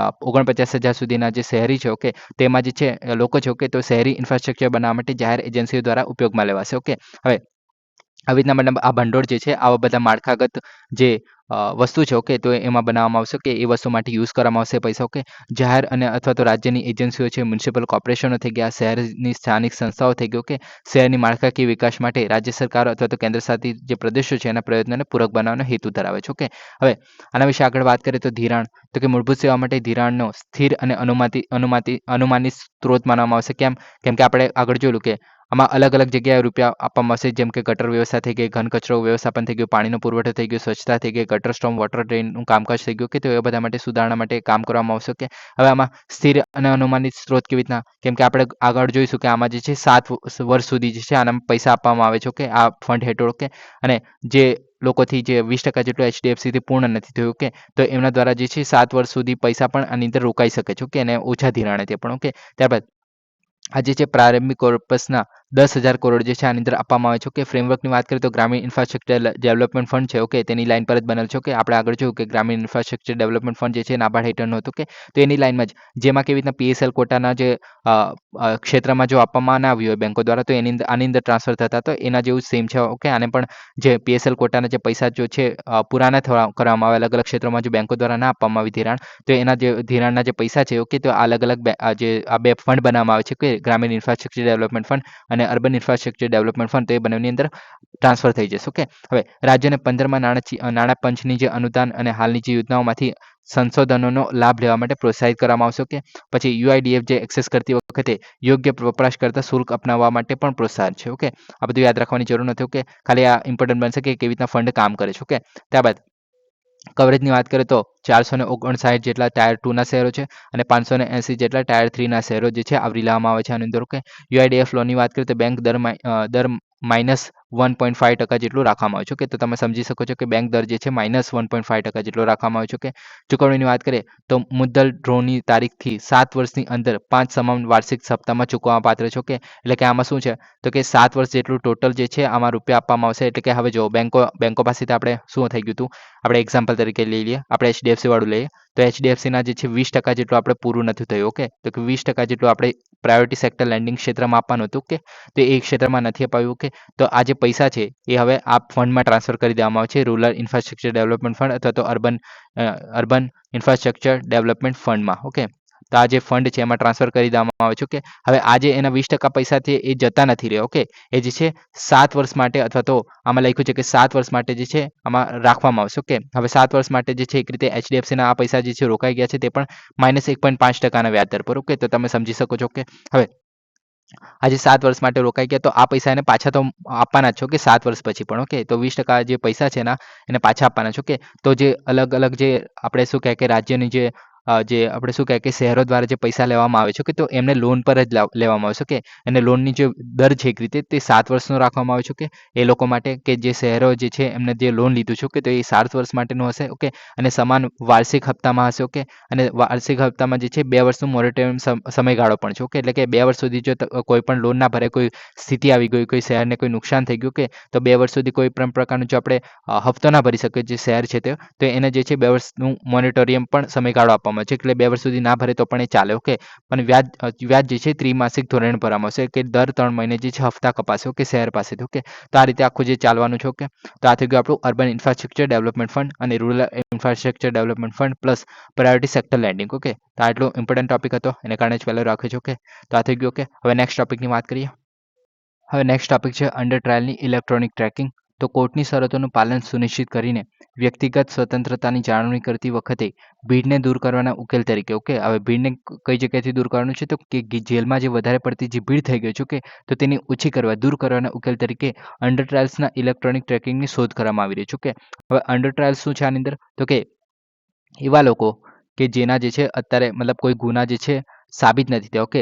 49,000 સુધીના જે શહેરી છે ઓકે તેમાં જે છે લોકો છે ઓકે તો શહેરી ઇન્ફ્રાસ્ટ્રક્ચર બનાવવા માટે જાહેર એજન્સીઓ દ્વારા ઉપયોગમાં લેવાશે ઓકે હવે આવી રીતના મતલબ આ ભંડોળ જે છે આવા બધા માળખાગત જે વસ્તુ છે ઓકે તો એમાં બનાવવામાં આવશે કે એ વસ્તુ માટે યુઝ કરવામાં આવશે પૈસા ઓકે જાહેર અને અથવા તો રાજ્યની એજન્સીઓ છે મ્યુનિસિપલ કોર્પોરેશનો થઈ ગયા શહેરની સ્થાનિક સંસ્થાઓ થઈ ગઈ ઓકે શહેરની માળખાકીય વિકાસ માટે રાજ્ય સરકાર અથવા તો કેન્દ્ર શાસિત જે પ્રદેશો છે એના પ્રયત્નોને પૂરક બનાવવાનો હેતુ ધરાવે છે ઓકે હવે આના વિશે આગળ વાત કરીએ તો ધિરાણ તો કે મૂળભૂત સેવા માટે ધિરાણનો સ્થિર અને અનુમાનિત સ્ત્રોત માનવામાં આવશે કેમ કે આપણે આગળ જોયું કે આમાં અલગ અલગ જગ્યાએ રૂપિયા આપવામાં આવશે જેમ કે ગટર વ્યવસ્થા થઈ ગઈ ઘન કચરો વ્યવસ્થાપન થઈ ગયું પાણીનો પુરવઠો થઈ ગયો સ્વચ્છતા થઈ ગઈ ગટર સ્ટોમ વોટર ડ્રેઇનનું કામકાજ થઈ ગયું કે તો એ બધા માટે સુધારણા માટે કામ કરવામાં આવશે કે હવે આમાં સ્થિર અને અનુમાનિત સ્ત્રોત કેવી રીતના કેમ કે આપણે આગળ જોઈશું કે આમાં જે છે 7 વર્ષ સુધી જે છે આનામાં પૈસા આપવામાં આવે છે કે આ ફંડ હેઠળ કે અને જે લોકોથી જે 20% જેટલું HDFC થી પૂર્ણ નથી થયું કે તો એમના દ્વારા જે છે 7 વર્ષ સુધી પૈસા પણ આની અંદર રોકાઈ શકે છે કે અને ઓછા ધિરાણે તે પણ ઓકે ત્યારબાદ આ જે છે પ્રારંભિક કોર્પસના 10,000 કરોડ જે છે આની અંદર આપવામાં આવે છે કે ફ્રેમવર્કની વાત કરીએ તો ગ્રામીણ ઇન્ફ્રાસ્ટ્રક્ચર ડેવલપમેન્ટ ફંડ છે ઓકે તેની લાઈન પર જ બનેલ છે કે આપણે આગળ જોયું કે ગ્રામીણ ઇન્ફ્રાસ્ટ્રક્ચર ડેવલપમેન્ટ ફંડ જે છે નાબાર્ડ હેઠળનો હતો કે તો એની લાઈનમાં જ જેમાં કેવી રીતના PSL કોટાના જે ક્ષેત્રમાં જો આપવામાં ના આવ્યું હોય બેંકો દ્વારા તો એની અંદર આની અંદર ટ્રાન્સફર થતા તો એના જેવું સેમ છે ઓકે આને પણ જે PSL કોટાના જે પૈસા જો છે પૂરા ના કરવામાં આવે અલગ અલગ ક્ષેત્રોમાં જો બેંકો દ્વારા ના આપવામાં આવી ધિરાણ તો એના જે ધિરાણના જે પૈસા છે ઓકે તો અલગ અલગ જે આ બે ફંડ બનાવવામાં આવે છે કે ગ્રામીણ ઇન્ફ્રાસ્ટ્રક્ચર ડેવલપમેન્ટ ફંડ અને અર્બન ઇન્ફ્રાસ્ટ્રક્ચર ડેવલપમેન્ટ ફંડ તો એ બંનેની અંદર ટ્રાન્સફર થઈ જશે ઓકે હવે રાજ્યને 15માં નાણાં પંચની જે અનુદાન અને હાલની જે યોજનાઓમાંથી સંશોધનોનો લાભ લેવા માટે પ્રોત્સાહિત કરવામાં આવશે કે પછી UIDF જે એક્સેસ કરતી વખતે યોગ્ય વપરાશકર્તા શુલ્ક અપનાવવા માટે પણ પ્રોત્સાહન છે ઓકે આ બધું યાદ રાખવાની જરૂર નથી ઓકે ખાલી આ ઇમ્પોર્ટન્ટ બનશે કે કેવી રીતના ફંડ કામ કરે છે ઓકે ત્યારબાદ કવરેજની વાત કરીએ તો 459 જેટલા ટાયર 2 ના શહેરો છે અને 580 જેટલા ટાયર 3 ના શહેરો જે છે આવરી લેવામાં આવે છે આની અંદર ઓકે UIDF લોનની વાત કરીએ તો બેંક દર -1.5% જેટલું રાખવામાં આવ્યું છે કે તો તમે સમજી શકો છો કે બેંક દર જે છે -1.5% જેટલો રાખવામાં આવ્યો છે કે ચૂકવણીની વાત કરીએ તો મુદ્દલ ડ્રોની તારીખથી 7 વર્ષની અંદર 5 સમાન વાર્ષિક સપ્તાહમાં ચૂકવવા પાત્ર છે કે એટલે કે આમાં શું છે તો કે 7 વર્ષ જેટલું ટોટલ જે છે આમાં રૂપિયા આપવામાં આવશે એટલે કે હવે જો બેંકો પાસેથી આપણે શું થઈ ગયું હતું આપણે એક્ઝામ્પલ તરીકે લઈ લઈએ આપણે HDFC વાળું લઈએ તો HDFCના જે છે 20% જેટલું આપણે પૂરું નથી થયું ઓકે તો કે 20% જેટલું આપણે પ્રાયોરિટી સેક્ટર લેન્ડિંગ ક્ષેત્રમાં આપવાનું હતું કે તો એ ક્ષેત્રમાં નથી અપાયું કે તો આ જે પૈસા છે એ હવે આ ફંડમાં ટ્રાન્સફર કરી દેવામાં આવે છે રૂરલ ઇન્ફ્રાસ્ટ્રક્ચર ડેવલપમેન્ટ ફંડ અથવા તો અર્બન ઇન્ફ્રાસ્ટ્રક્ચર ડેવલપમેન્ટ ફંડમાં ઓકે તો આ જે ફંડ છે એમાં ટ્રાન્સફર કરી દેવામાં આવે છે કે હવે આજે એના 20% પૈસા છે એ જતા નથી રહ્યા ઓકે એ જે છે 7 વર્ષ માટે અથવા તો આમાં લખ્યું છે કે 7 વર્ષ માટે જે છે આમાં રાખવામાં આવશે ઓકે હવે 7 વર્ષ માટે જે છે એક રીતે HDFCના આ પૈસા જે છે રોકાઈ ગયા છે તે પણ -1.5%ના વ્યાજ દર પર ઓકે તો તમે સમજી શકો છો કે હવે આજે 7 વર્ષ માટે રોકાઈ ગયા તો આ પૈસા એને પાછા તો આપવાના જ છો કે 7 વર્ષ પછી પણ ઓકે તો 20% જે પૈસા છે એને પાછા આપવાના છો કે તો જે અલગ અલગ જે આપણે શું કહે કે રાજ્યની જે આપણે શું કહે કે શહેરો દ્વારા જે પૈસા લેવામાં આવે છે કે તો એમને લોન પર જ લેવામાં આવશે કે અને લોનની જે દર છે એક રીતે તે 7 વર્ષનો રાખવામાં આવે છે કે એ લોકો માટે કે જે શહેરો જે છે એમને જે લોન લીધું છે કે તો એ 7 વર્ષ માટેનું હશે ઓકે અને સમાન વાર્ષિક હપ્તામાં હશે ઓકે અને વાર્ષિક હપ્તામાં જે છે 2 વર્ષનું મોરેટોરિયમ સમયગાળો પણ છે ઓકે એટલે કે 2 વર્ષ સુધી જો કોઈ પણ લોન ના ભરે કોઈ સ્થિતિ આવી ગઈ કોઈ શહેરને કોઈ નુકસાન થઈ ગયું કે તો 2 વર્ષ સુધી કોઈ પણ પ્રકારનું જો આપણે હપ્તો ના ભરી શકીએ જે શહેર છે તો એને જે છે 2 વર્ષનું મોરેટોરિયમ પણ સમયગાળો આપવામાં છે એટલે 2 વર્ષ સુધી ના ભરે તો પણ એ ચાલે ઓકે પણ વ્યાજ જે છે ત્રિમાસિક ધોરણે ભરવામાં આવશે કે દર 3 મહિને જે છે હપ્તા કપાશે ઓકે શહેર પાસેથી ઓકે તો આ રીતે આખું જે ચાલવાનું છે ઓકે તો આ થઈ ગયું આપણું અર્બન ઇન્ફ્રાસ્ટ્રક્ચર ડેવલપમેન્ટ ફંડ અને rural infrastructure development fund plus priority sector landing okay તો આટલો ઇમ્પોર્ટન્ટ ટોપિક હતો એને કારણે જ પહેલો રાખ્યો છે ઓકે તો આ થઈ ગયું ઓકે હવે નેક્સ્ટ ટોપિકની વાત કરીએ હવે નેક્સ્ટ ટોપિક છે અંડર ટ્રાયલની ઇલેક્ટ્રોનિક ટ્રેકિંગ તો કોર્ટની શરતોનું પાલન સુનિશ્ચિત કરીને વ્યક્તિગત સ્વતંત્રતાની જાળવણી કરતી વખતે ભીડને દૂર કરવાના ઉકેલ તરીકે ઓકે હવે ભીડને કઈ જગ્યાએથી દૂર કરવાનું છે તો કે જેલમાં જે વધારે પડતી જે ભીડ થઈ ગઈ છે ઓકે તો તેની ઓછી કરવા દૂર કરવાના ઉકેલ તરીકે અંડર ટ્રાયલ્સના ઇલેક્ટ્રોનિક ટ્રેકિંગની શોધ કરવામાં આવી રહી છે ઓકે હવે અંડર ટ્રાયલ્સ શું છે આની અંદર તો કે એવા લોકો કે જેના જે છે અત્યારે મતલબ કોઈ ગુના જે છે સાબિત નથી થયા ઓકે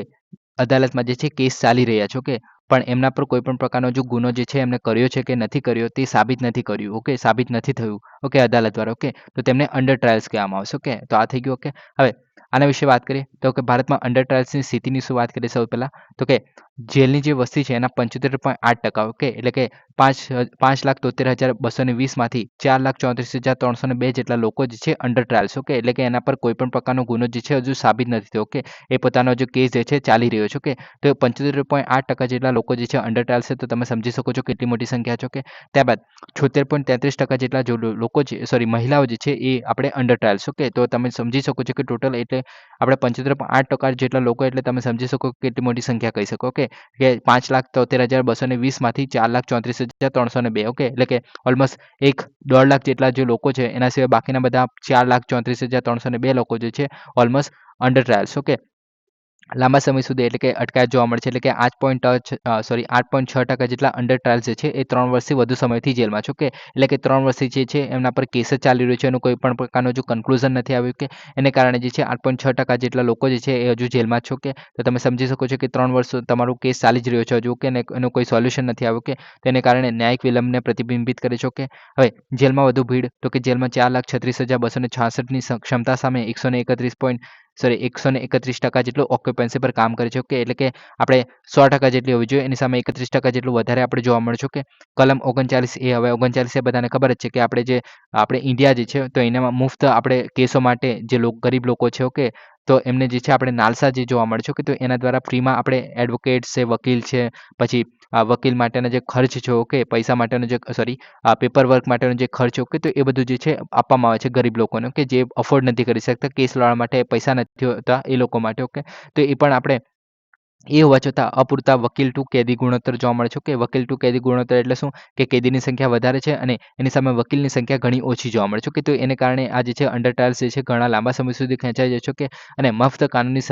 અદાલતમાં જે છે કેસ ચાલી રહ્યા છે ઓકે પણ એમના પર કોઈ પણ પ્રકારનો જો ગુનો જે છે એમને કર્યો છે કે નથી કર્યો તે સાબિત નથી કર્યું ઓકે સાબિત નથી થયું ઓકે અદાલત દ્વારા ઓકે તો તેમને અંડર ટ્રાયલ્સ કહેવામાં આવશે ઓકે તો આ થઈ ગયું ઓકે હવે આના વિશે વાત કરીએ તો કે ભારતમાં અંડર ટ્રાયલ્સની સ્થિતિની શું વાત કરીએ સૌથી પહેલાં તો કે જેલની જે વસ્તી છે એના 75.8% ઓકે એટલે કે 5,73,220માંથી 4,34,302 જેટલા લોકો જે છે અંડર ટ્રાયલ્સ ઓકે એટલે કે એના પર કોઈ પણ પ્રકારનો ગુનો જે છે હજુ સાબિત નથી થયો ઓકે એ પોતાનો જે કેસ જે છે ચાલી રહ્યો છે ઓકે તો 75.8% જેટલા લોકો જે છે અંડર ટ્રાયલ્સ છે તો તમે સમજી શકો છો કેટલી મોટી સંખ્યા છે ઓકે ત્યારબાદ 76.33% જેટલા જો લોકો છે મહિલાઓ જે છે એ આપણે અંડર ટ્રાયલ્સ ઓકે તો તમે સમજી શકો છો કે ટોટલ એટલે આપણે 75.8% જેટલા લોકો એટલે તમે સમજી શકો કેટલી મોટી સંખ્યા કહી શકો ઓકે કે 5,73,220માંથી 4,34,302 ઓકે એટલે કે ઓલમોસ્ટ 1.5 લાખ જેટલા જે લોકો છે એના સિવાય બાકીના બધા 4,34,302 લોકો જે છે ઓલમોસ્ટ અંડર ટ્રાયલ્સ ઓકે લાંબા સમય સુધી એટલે કે અટકાયત જોવા મળે છે. એટલે કે 8.6% જેટલા અંડર ટ્રાયલ્સ જે છે એ 3 વર્ષથી વધુ સમયથી જેલમાં છે. ઓકે. એટલે કે 3 વર્ષથી જે છે એમના પર કેસ જ ચાલી રહ્યો છે. એનું કોઈ પણ પ્રકારનું હજુ કન્ક્લુઝન નથી આવ્યું કે એને કારણે જે છે 8.6% જેટલા લોકો જે છે એ હજુ જેલમાં છે. ઓકે. તો તમે સમજી શકો છો કે 3 વર્ષ તમારું કેસ ચાલી જ રહ્યો છે હજુ. ઓકે. ને એનું કોઈ સોલ્યુશન નથી આવ્યું. ઓકે. તેને કારણે ન્યાયિક વિલંબને પ્રતિબિંબિત કરે છે. ઓકે. હવે જેલમાં વધુ ભીડ તો કે જેલમાં 4,36,266ની ક્ષમતા સામે 131% જેટલું ઓક્યુપન્સી પર કામ કરે છે. ઓકે. એટલે કે આપણે 100% જેટલી હોવી જોઈએ. એની સામે 31% જેટલું વધારે આપણે જોવા મળે છે. ઓકે. કલમ 39A હવે 39A બધાને ખબર જ છે કે આપણે ઇન્ડિયા જે છે તો એનામાં મુફ્ત આપણે કેસો માટે જે ગરીબ લોકો છે. ઓકે. તો એમને જે છે આપણે નાલસા જે જોવા મળે છે. ઓકે. તો એના દ્વારા ફ્રીમાં આપણે એડવોકેટ છે, વકીલ છે, પછી વકીલ માટેના જે ખર્ચ છે. ઓકે. પૈસા માટેનો જે પેપર વર્ક માટેનો જે ખર્ચ. ઓકે. તો એ બધું જે છે આપવામાં આવે છે ગરીબ લોકોને કે જે અફોર્ડ નથી કરી શકતા, કેસ લડવા માટે પૈસા નથી હોતા એ લોકો માટે. ઓકે. તો એ પણ આપણે એ હોવા છતાં અપૂરતા વકીલ ટુ કેદી ગુણોત્તર જોવા મળે છે. કે વકીલ ટુ કેદી ગુણોત્તર એટલે શું કે કેદીની સંખ્યા વધારે છે અને એની સામે વકીલની સંખ્યા ઘણી ઓછી જોવા મળે છે. કે તો એને કારણે આ જે છે અંડર ટ્રાયલ્સ જે છે ઘણા લાંબા સમય સુધી ખેંચાઈ જાય છે. કે અને મફત કાનૂની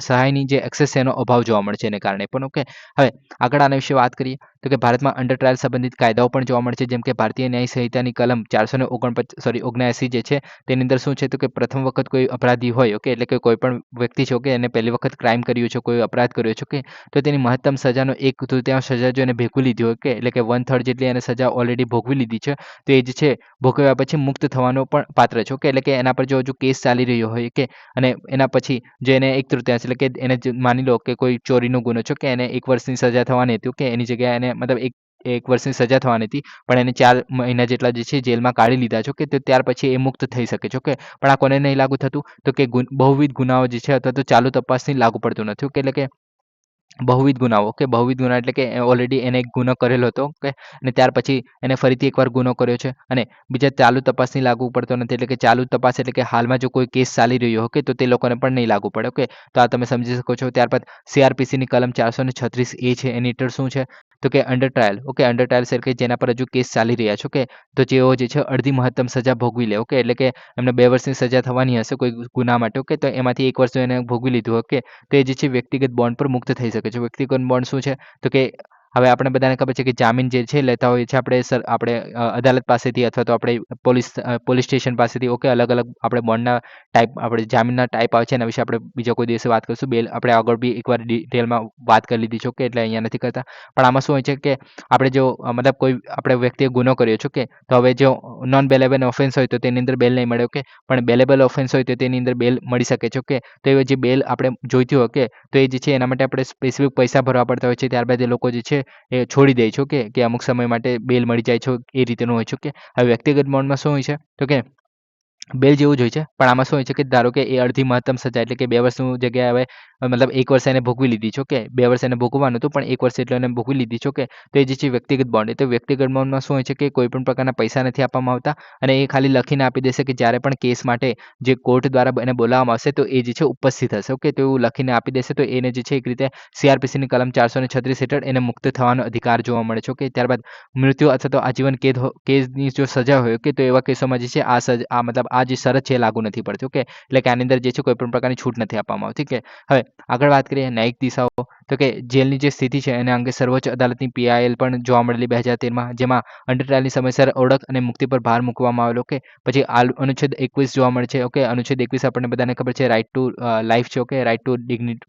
સહાયની જે એક્સેસ છે એનો અભાવ જોવા મળે છે એને કારણે પણ. ઓકે. હવે આગળ આના વિશે વાત કરીએ તો કે ભારતમાં અંડર ટ્રાયલ સંબંધિત કાયદાઓ પણ જોવા મળે છે. જેમ કે ભારતીય ન્યાય સંહિતાની કલમ 479 છે તેની અંદર શું છે તો કે પ્રથમ વખત કોઈ અપરાધી હોય. ઓકે. એટલે કે કોઈ પણ વ્યક્તિ છે. ઓકે. એને પહેલી વખત ક્રાઇમ કર્યું છે, કોઈ અપરાધ કર્યો છે. ઓકે. તો તેની મહત્તમ સજાનો 1/3 સજા જો એને ભોગવી લીધી હોય. ઓકે. એટલે કે 1/3 જેટલી એને સજા ઓલરેડી ભોગવી લીધી છે તો એ જે છે ભોગવ્યા પછી મુક્ત થવાનો પણ પાત્ર છે. ઓકે. એટલે કે એના પર જો હજુ કેસ ચાલી રહ્યો હોય કે અને એના પછી જે એને 1/3 એટલે કે એને માની લો કે કોઈ ચોરીનો ગુનો છે કે એને 1 વર્ષની સજા થવાની હતી. ઓકે. એની જગ્યાએ એને મતલબ એક વર્ષની સજા થવાની હતી પણ એને 4 મહિના જેટલા જે છે જેલમાં કાઢી લીધા છે. ઓકે. તો ત્યાર પછી એ મુક્ત થઈ શકે છે. ઓકે. પણ આ કોને નહીં લાગુ થતું તો કે બહુવિધ ગુનાઓ જે છે અથવા તો ચાલુ તપાસની લાગુ પડતું નથી. ઓકે. એટલે કે બહુવિધ ગુનાઓ. ઓકે. બહુવિધ ગુના એટલે કે ઓલરેડી એને એક ગુનો કરેલો હતો. ઓકે. અને ત્યાર પછી એને ફરીથી એકવાર ગુનો કર્યો છે અને બીજા ચાલુ તપાસની લાગુ પડતો નથી. એટલે કે ચાલુ તપાસ એટલે કે હાલમાં જો કોઈ કેસ ચાલી રહ્યો હોય તો તે લોકોને પણ નહીં લાગુ પડે. ઓકે. તો આ તમે સમજી શકો છો. ત્યારબાદ CRPCની કલમ 436A છે એની હેઠળ શું છે તો કે under trial. Okay. Under trial એટલે કે જેના પર હજુ કેસ ચાલી રહ્યા છે. ઓકે. તો જેઓ જે છે અડધી મહત્તમ સજા ભોગવી લે. ઓકે. એટલે કે એમને 2 વર્ષની સજા થવાની હશે કોઈ ગુના માટે. ઓકે. તો એમાંથી 1 વર્ષ એને ભોગવી લીધું. ઓકે. તો એ જે છે વ્યક્તિગત બોન્ડ પર મુક્ત થઈ શકે છે. વ્યક્તિગત બોન્ડ શું છે તો કે હવે આપણે બધાને ખબર છે કે જામીન જે છે લેતા હોઈએ છીએ આપણે અદાલત પાસેથી અથવા તો આપણે પોલીસ સ્ટેશન પાસેથી. ઓકે. અલગ-અલગ આપણે બોન્ડના ટાઈપ આપણે જામીનના ટાઈપ આવે છે એના વિશે આપણે બીજા કોઈ દિવસે વાત કરીશું. બેલ આપણે આગળ બી એકવાર ડિટેલમાં વાત કરી લીધી છે. ઓકે. એટલે અહીંયા નથી કરતા. પણ આમાં શું હોય છે કે આપણે જો મતલબ કોઈ આપણે વ્યક્તિએ ગુનો કર્યો છે. ઓકે. તો હવે જો નોન બેલેબલ ઓફેન્સ હોય તો તેની અંદર બેલ નહીં મળે. ઓકે. પણ બેલેબલ ઓફેન્સ હોય તો તેની અંદર બેલ મળી શકે છે. ઓકે. તો એ જે બેલ આપણે જોઈતી હોય. ઓકે. તો એ જે છે એના માટે આપણે સ્પેસિફિક પૈસા ભરવા પડતા હોય છે. ત્યારબાદ એ લોકો જે છે એ છોડી દે છે. ઓકે. કે અમુક સમય માટે બેલ મળી જાય છે એ રીતેનું હોય છે. ઓકે. હવે વ્યક્તિગત બોન્ડમાં શું હોય છે તો કે બેલ જેવું જ હોય છે પણ આમાં શું હોય છે કે ધારો કે એ અડધી મહત્તમ સજા એટલે કે 2 વર્ષનું જગ્યાએ હવે મતલબ 1 વર્ષ એને ભોગવી લીધી છે. ઓકે. 2 વર્ષ એને ભોગવવાનું હતું પણ 1 વર્ષ એટલે એને ભોગવી લીધી છે. ઓકે. તો એ જે છે વ્યક્તિગત બોન્ડ. તો વ્યક્તિગત બોન્ડમાં શું હોય છે કે કોઈ પણ પ્રકારના પૈસા નથી આપવામાં આવતા અને એ ખાલી લખીને આપી દેશે કે જ્યારે પણ કેસ માટે જે કોર્ટ દ્વારા એને બોલાવવામાં આવશે તો એ જે છે ઉપસ્થિત હશે. ઓકે. તો એવું લખીને આપી દેશે તો એને જે છે એક રીતે CRPCની કલમ 436 હેઠળ એને મુક્ત થવાનો અધિકાર જોવા મળે છે. ઓકે. ત્યારબાદ મૃત્યુ અથવા તો આજીવન કેદની જો સજા હોય. ઓકે. તો એવા કેસોમાં જે છે મતલબ આ જે શરત છે એ લાગુ નથી પડતી. ઓકે. એટલે કે આની અંદર જે છે કોઈ પણ પ્રકારની છૂટ નથી આપવામાં આવતી. કે હવે આગળ વાત કરીએ ન્યાયિક દિશાઓ તો કે જેલની જે સ્થિતિ છે એના અંગે સર્વોચ્ચ અદાલતની PIL પણ જોવા મળેલી 2013માં જેમાં અંડર ટ્રાયલની સમયસર ઓળખ અને મુક્તિ પર ભાર મૂકવામાં આવેલો. ઓકે. પછી અનુચ્છેદ 21 જોવા મળે છે. ઓકે. અનુચ્છેદ 21 આપણને બધાને ખબર છે રાઇટ ટુ લાઈફ છે. Okay. Right to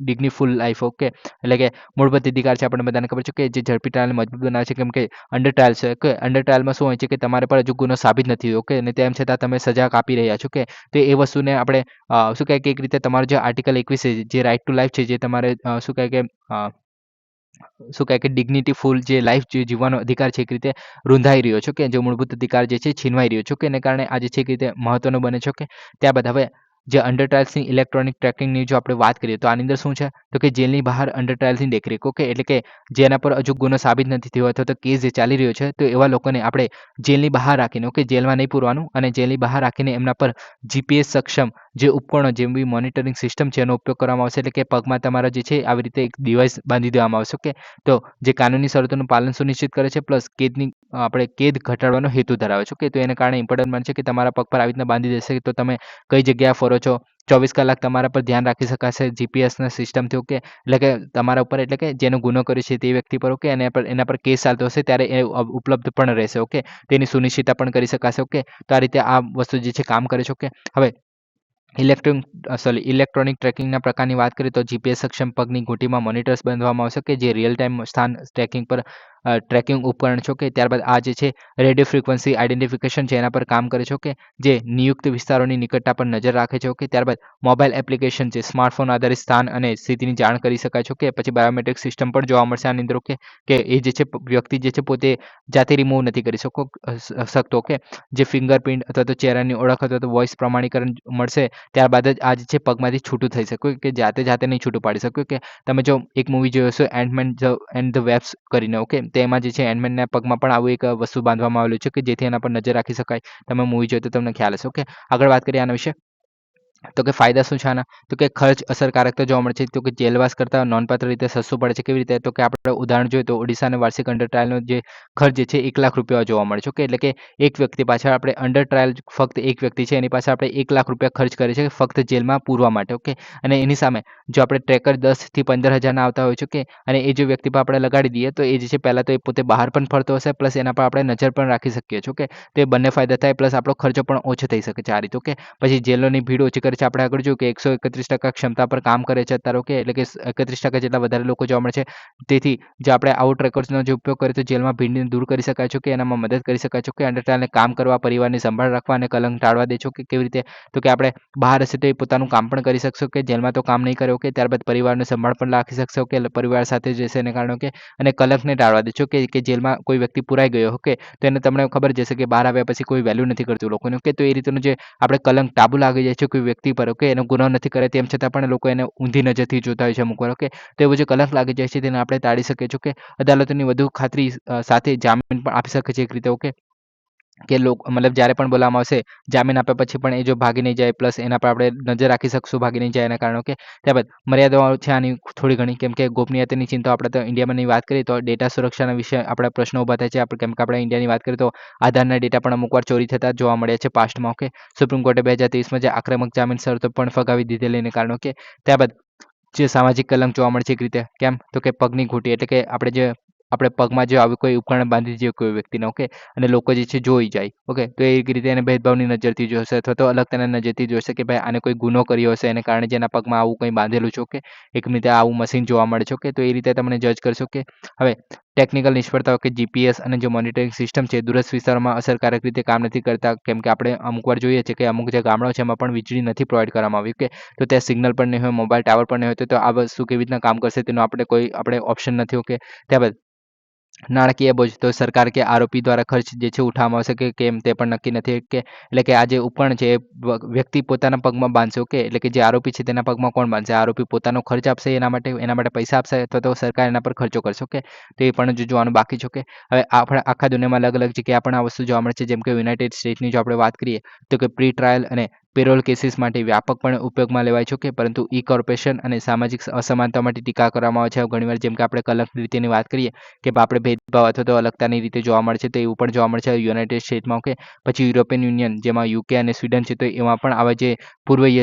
dignified life. Okay. એટલે કે મૂળભૂત અધિકાર છે આપણને બધાને ખબર છે કે જે ઝડપી ટ્રાયલને મજબૂત બનાવે છે કેમ કે અંડર ટ્રાયલ છે. ઓકે. અંડર ટ્રાયલમાં શું હોય છે કે તમારે પર હજુ ગુનો સાબિત નથી થયો. ઓકે. અને તેમ છતાં તમે સજા કાપી રહ્યા છો. ઓકે. તો એ વસ્તુને આપણે શું કહે કે એક રીતે તમારો જે આર્ટિકલ 21 છે જે રાઇટ ટુ લાઈફ છે જે તમારે શું કહે કે શું કહે કે ડિગ્નિટી ફૂલ જે લાઈફ જે જીવવાનો અધિકાર છે એક રીતે રૂંધાઈ રહ્યો છે. કે જે મૂળભૂત અધિકાર જે છે છીનવાઈ રહ્યો છે. કે એને કારણે આજે છે એક રીતે મહત્વનું બને છે. કે ત્યારબાદ હવે જે અંડર ટ્રાયલ્સની ઇલેક્ટ્રોનિક ટ્રેકિંગની જો આપણે વાત કરીએ તો આની અંદર શું છે તો કે જેલની બહાર અંડર ટ્રાયલ્સની દેખરેખ. ઓકે. એટલે કે જેના પર હજુ ગુનો સાબિત નથી થયો અથવા તો કેસ જે ચાલી રહ્યો છે તો એવા લોકોને આપણે જેલની બહાર રાખીને. ઓકે. જેલમાં નહીં પૂરવાનું અને જેલની બહાર રાખીને એમના પર GPS સક્ષમ જે ઉપકરણો જેમ બી મોનિટરિંગ સિસ્ટમ છે એનો ઉપયોગ કરવામાં આવશે. એટલે કે પગમાં તમારા જે છે આવી રીતે એક ડિવાઇસ બાંધી દેવામાં આવશે. ઓકે. તો જે કાનૂની શરતોનું પાલન સુનિશ્ચિત કરે છે પ્લસ આપણે કેદ ઘટાડવાનો હેતુ ધરાવે છે. ઓકે. તો એને કારણે ઇમ્પોર્ટન્ટ બનશે કે તમારા પગ પર આવી રીતના બાંધી દેશે તો તમે કઈ જગ્યાએ ફરો છો, 24 કલાક તમારા પર ધ્યાન રાખી શકાશે જીપીએસના સિસ્ટમથી. ઓકે, એટલે કે તમારા ઉપર, એટલે કે જેનો ગુનો કર્યો છે તે વ્યક્તિ પર. ઓકે, અને એના પર કેસ ચાલતો હશે ત્યારે એ ઉપલબ્ધ પણ રહેશે. ઓકે, તેની સુનિશ્ચિતતા પણ કરી શકાશે. ઓકે, તો આ રીતે આ વસ્તુ જે છે કામ કરે છે. ઓકે, હવે ઇલેક્ટ્રોનિક ટ્રેકિંગના પ્રકારની વાત કરીએ તો જીપીએસ સક્ષમ પગની ઘૂંટીમાં મોનિટર્સ બાંધવામાં આવશે કે જે રિયલ ટાઈમ સ્થાન ટ્રેકિંગ ઉપકરણ છે. કે ત્યારબાદ આ જે છે રેડિયો ફ્રીક્વન્સી આઇડેન્ટિફિકેશન છે એના પર કામ કરે છે. કે જે નિયુક્ત વિસ્તારોની નિકટતા પર નજર રાખે છે. ઓકે, ત્યારબાદ મોબાઈલ એપ્લિકેશન છે, સ્માર્ટફોન આધારિત સ્થાન અને સ્થિતિની જાણ કરી શકાય છે. ઓકે, પછી બાયોમેટ્રિક સિસ્ટમ પણ જોવા મળશે આની અંદર. ઓકે, કે એ જે છે વ્યક્તિ જે છે પોતે જાતે રિમૂવ નથી કરી શકતો. ઓકે, જે ફિંગરપ્રિન્ટ અથવા તો ચહેરાની ઓળખ અથવા તો વોઇસ પ્રમાણીકરણ મળશે ત્યારબાદ જ આ જે છે પગમાંથી છૂટું થઈ શકે. કે જાતે નહીં છૂટું પાડી શકો. કે તમે જો એક મૂવી જોયો હશો એન્ટમેન એન્ડ ધ વેબ્સ કરીને. ઓકે, તેમાં જે છે એન્ટમેનના પગમાં પણ આવું એક વસ્તુ બાંધવામાં આવેલું છે કે જેથી એના પર નજર રાખી શકાય. તમે મૂવી જોયો તો તમને ખ્યાલ હશે. ઓકે, આગળ વાત કરીએ આના વિશે. તો કે ફાયદા શું છે આના? તો કે ખર્ચ અસરકારકતા જોવા મળે છે. તો કે જેલવાસ કરતાં નોંધપાત્ર રીતે સસ્તું પડે છે. કેવી રીતે? તો કે આપણે ઉદાહરણ જોઈએ તો ઓડિશાના વાર્ષિક અંડર ટ્રાયલનો જે ખર્ચ જે છે 1 લાખ રૂપિયા જોવા મળે છે. ઓકે, એટલે કે એક વ્યક્તિ પાછળ આપણે અંડર ટ્રાયલ ફક્ત એક વ્યક્તિ છે એની પાસે આપણે 1 લાખ રૂપિયા ખર્ચ કરીએ છીએ ફક્ત જેલમાં પૂરવા માટે. ઓકે, અને એની સામે જો આપણે ટ્રેકર 10 થી 15,000ના આવતા હોય છે. ઓકે, અને એ જો વ્યક્તિ પર આપણે લગાડી દઈએ તો એ જે છે પહેલાં તો એ પોતે બહાર પણ ફરતો હશે પ્લસ એના પર આપણે નજર પણ રાખી શકીએ છીએ. ઓકે, તો એ બંને ફાયદા થાય પ્લસ આપણો ખર્ચો પણ ઓછો થઈ શકે છે આ રીતે. ઓકે, પછી જેલોની ભીડ ઓછી કરે છે. આપણે આગળ જોયું કે 131% ક્ષમતા પર કામ કરે છે અત્યારે. ઓકે, એટલે કે 31% જેટલા વધારે લોકો જોવા મળે છે. તેથી જો આપણે આઉટ ટ્રેકર્સનો જે ઉપયોગ કરીએ તો જેલમાં ભીડને દૂર કરી શકાય છે. કે એનામાં મદદ કરી શકાય છે. કે અંડર ટ્રાયલને કામ કરવા, પરિવારની સંભાળ રાખવા અને કલંક ટાળવા દે છે. કે કેવી રીતે? તો કે આપણે બહાર હશે તો એ પોતાનું કામ પણ કરી શકશો. કે જેલમાં તો કામ નહીં કરે. ઓકે, ત્યારબાદ પરિવારને સંભાળ પણ રાખી શકશો. કે પરિવાર સાથે જશે એને કારણે. ઓકે, અને કલંકને ટાળવા દે છે. કે જેલમાં કોઈ વ્યક્તિ પુરાઈ ગયો. ઓકે, તો એને તમને ખબર જ હશે કે બહાર આવ્યા પછી કોઈ વેલ્યુ નથી કરતું લોકોને. ઓકે, તો એ રીતનું જે આપણે કલંક ટાબુ લાગી જાય છે કોઈ વ્યક્તિ પર. ઓકે, એનો ગુનો નથી કરે તેમ છતાં પણ લોકો એને ઊંધી નજરથી જોતા હોય છે અમુક વાર. ઓકે, તો એવો જે કલંક લાગી જાય છે તેને આપણે ટાળી શકીએ છીએ. કે અદાલતોની વધુ ખાતરી સાથે જામીન પણ આપી શકે છે એક રીતે. ઓકે, કે મતલબ જ્યારે પણ બોલાવવામાં આવશે જામીન આપ્યા પછી પણ એ જો ભાગી નહીં જાય પ્લસ એના પર આપણે નજર રાખી શકશું ભાગી નહીં જાય એના કારણે. ઓકે, ત્યારબાદ મર્યાદાઓ છે આની થોડી ઘણી. કેમ કે ગોપનીયતાની ચિંતા આપણે તો ઇન્ડિયામાંની વાત કરીએ તો ડેટા સુરક્ષાના વિશે આપણા પ્રશ્નો ઊભા થાય છે. આપણે કેમ કે આપણે ઇન્ડિયાની વાત કરીએ તો આધારના ડેટા પણ અમુકવાર ચોરી થતા જોવા મળ્યા છે પાસ્ટમાં. ઓકે, સુપ્રીમ કોર્ટે 2023માં જે આક્રમક જામીન શરતો પણ ફગાવી દીધેલી એને કારણે. ઓકે, ત્યારબાદ જે સામાજિક કલંક જોવા મળે છે એક રીતે. કેમ? તો કે પગની ઘૂંટી, એટલે કે આપણે પગમાં જો આવી કોઈ ઉપકરણ બાંધી દઈએ કોઈ વ્યક્તિને. ઓકે, અને લોકો જે છે જોઈ જાય. ઓકે, તો એ રીતે એને ભેદભાવની નજરથી જોશે અથવા તો અલગતાના નજરથી જોશે કે ભાઈ આને કોઈ ગુનો કર્યો હશે એને કારણે જેના પગમાં આવું કંઈ બાંધેલું છે. ઓકે, એક રીતે આવું મશીન જોવા મળે છે. ઓકે, તો એ રીતે તમને જજ કરશો. કે હવે ટેકનિકલ નિષ્ફળતાઓ કે જીપીએસ અને જે મોનિટરિંગ સિસ્ટમ છે દૂરસ્થ વિસ્તારોમાં અસરકારક રીતે કામ નથી કરતા. કેમ કે આપણે અમુકવાર જોઈએ છે કે અમુક જે ગામડાઓ છે એમાં પણ વીજળી નથી પ્રોવાઈડ કરવામાં આવી. કે તો ત્યાં સિગ્નલ પણ નહીં હોય, મોબાઈલ ટાવર પણ નહીં હોય. તો આ વસ્તુ કેવી રીતના કામ કરશે તેનો આપણે ઓપ્શન નથી. ઓકે, ત્યારબાદ નાણાકીય બોજ તો સરકાર કે આરોપી દ્વારા ખર્ચ જે છે ઉઠાવવામાં આવશે કે કેમ તે પણ નક્કી નથી. કે એટલે કે આ જે ઉપકરણ છે એ વ્યક્તિ પોતાના પગમાં બાંધશે. ઓકે, એટલે કે જે આરોપી છે તેના પગમાં કોણ બાંધશે? આરોપી પોતાનો ખર્ચ આપશે એના માટે પૈસા આપશે અથવા તો સરકાર એના પર ખર્ચો કરશે. ઓકે, તો એ પણ જો જોવાનું બાકી છે. ઓકે, હવે આપણે આખા દુનિયામાં અલગ અલગ જગ્યાએ પણ આ વસ્તુ જોવા મળે છે. જેમ કે યુનાઇટેડ સ્ટેટ્સની જો આપણે વાત કરીએ તો કે પ્રી ટ્રાયલ અને પેરોલ કેસીસ માટે વ્યાપકપણે ઉપયોગમાં લેવાય છે. ઓકે, પરંતુ ઈ કોર્પોરેશન અને સામાજિક અસમાનતા માટે ટીકા કરવામાં આવે છે ઘણીવાર. જેમ કે આપણે કલંક રીતેની વાત કરીએ કે આપણે ભેદભાવ અથવા તો અલગતાની રીતે જોવા મળે છે તો એવું પણ જોવા મળે છે યુનાઇટેડ સ્ટેટમાં. ઓકે, પછી યુરોપિયન યુનિયન જેમાં યુકે અને સ્વીડન છે તો એમાં પણ આવા જે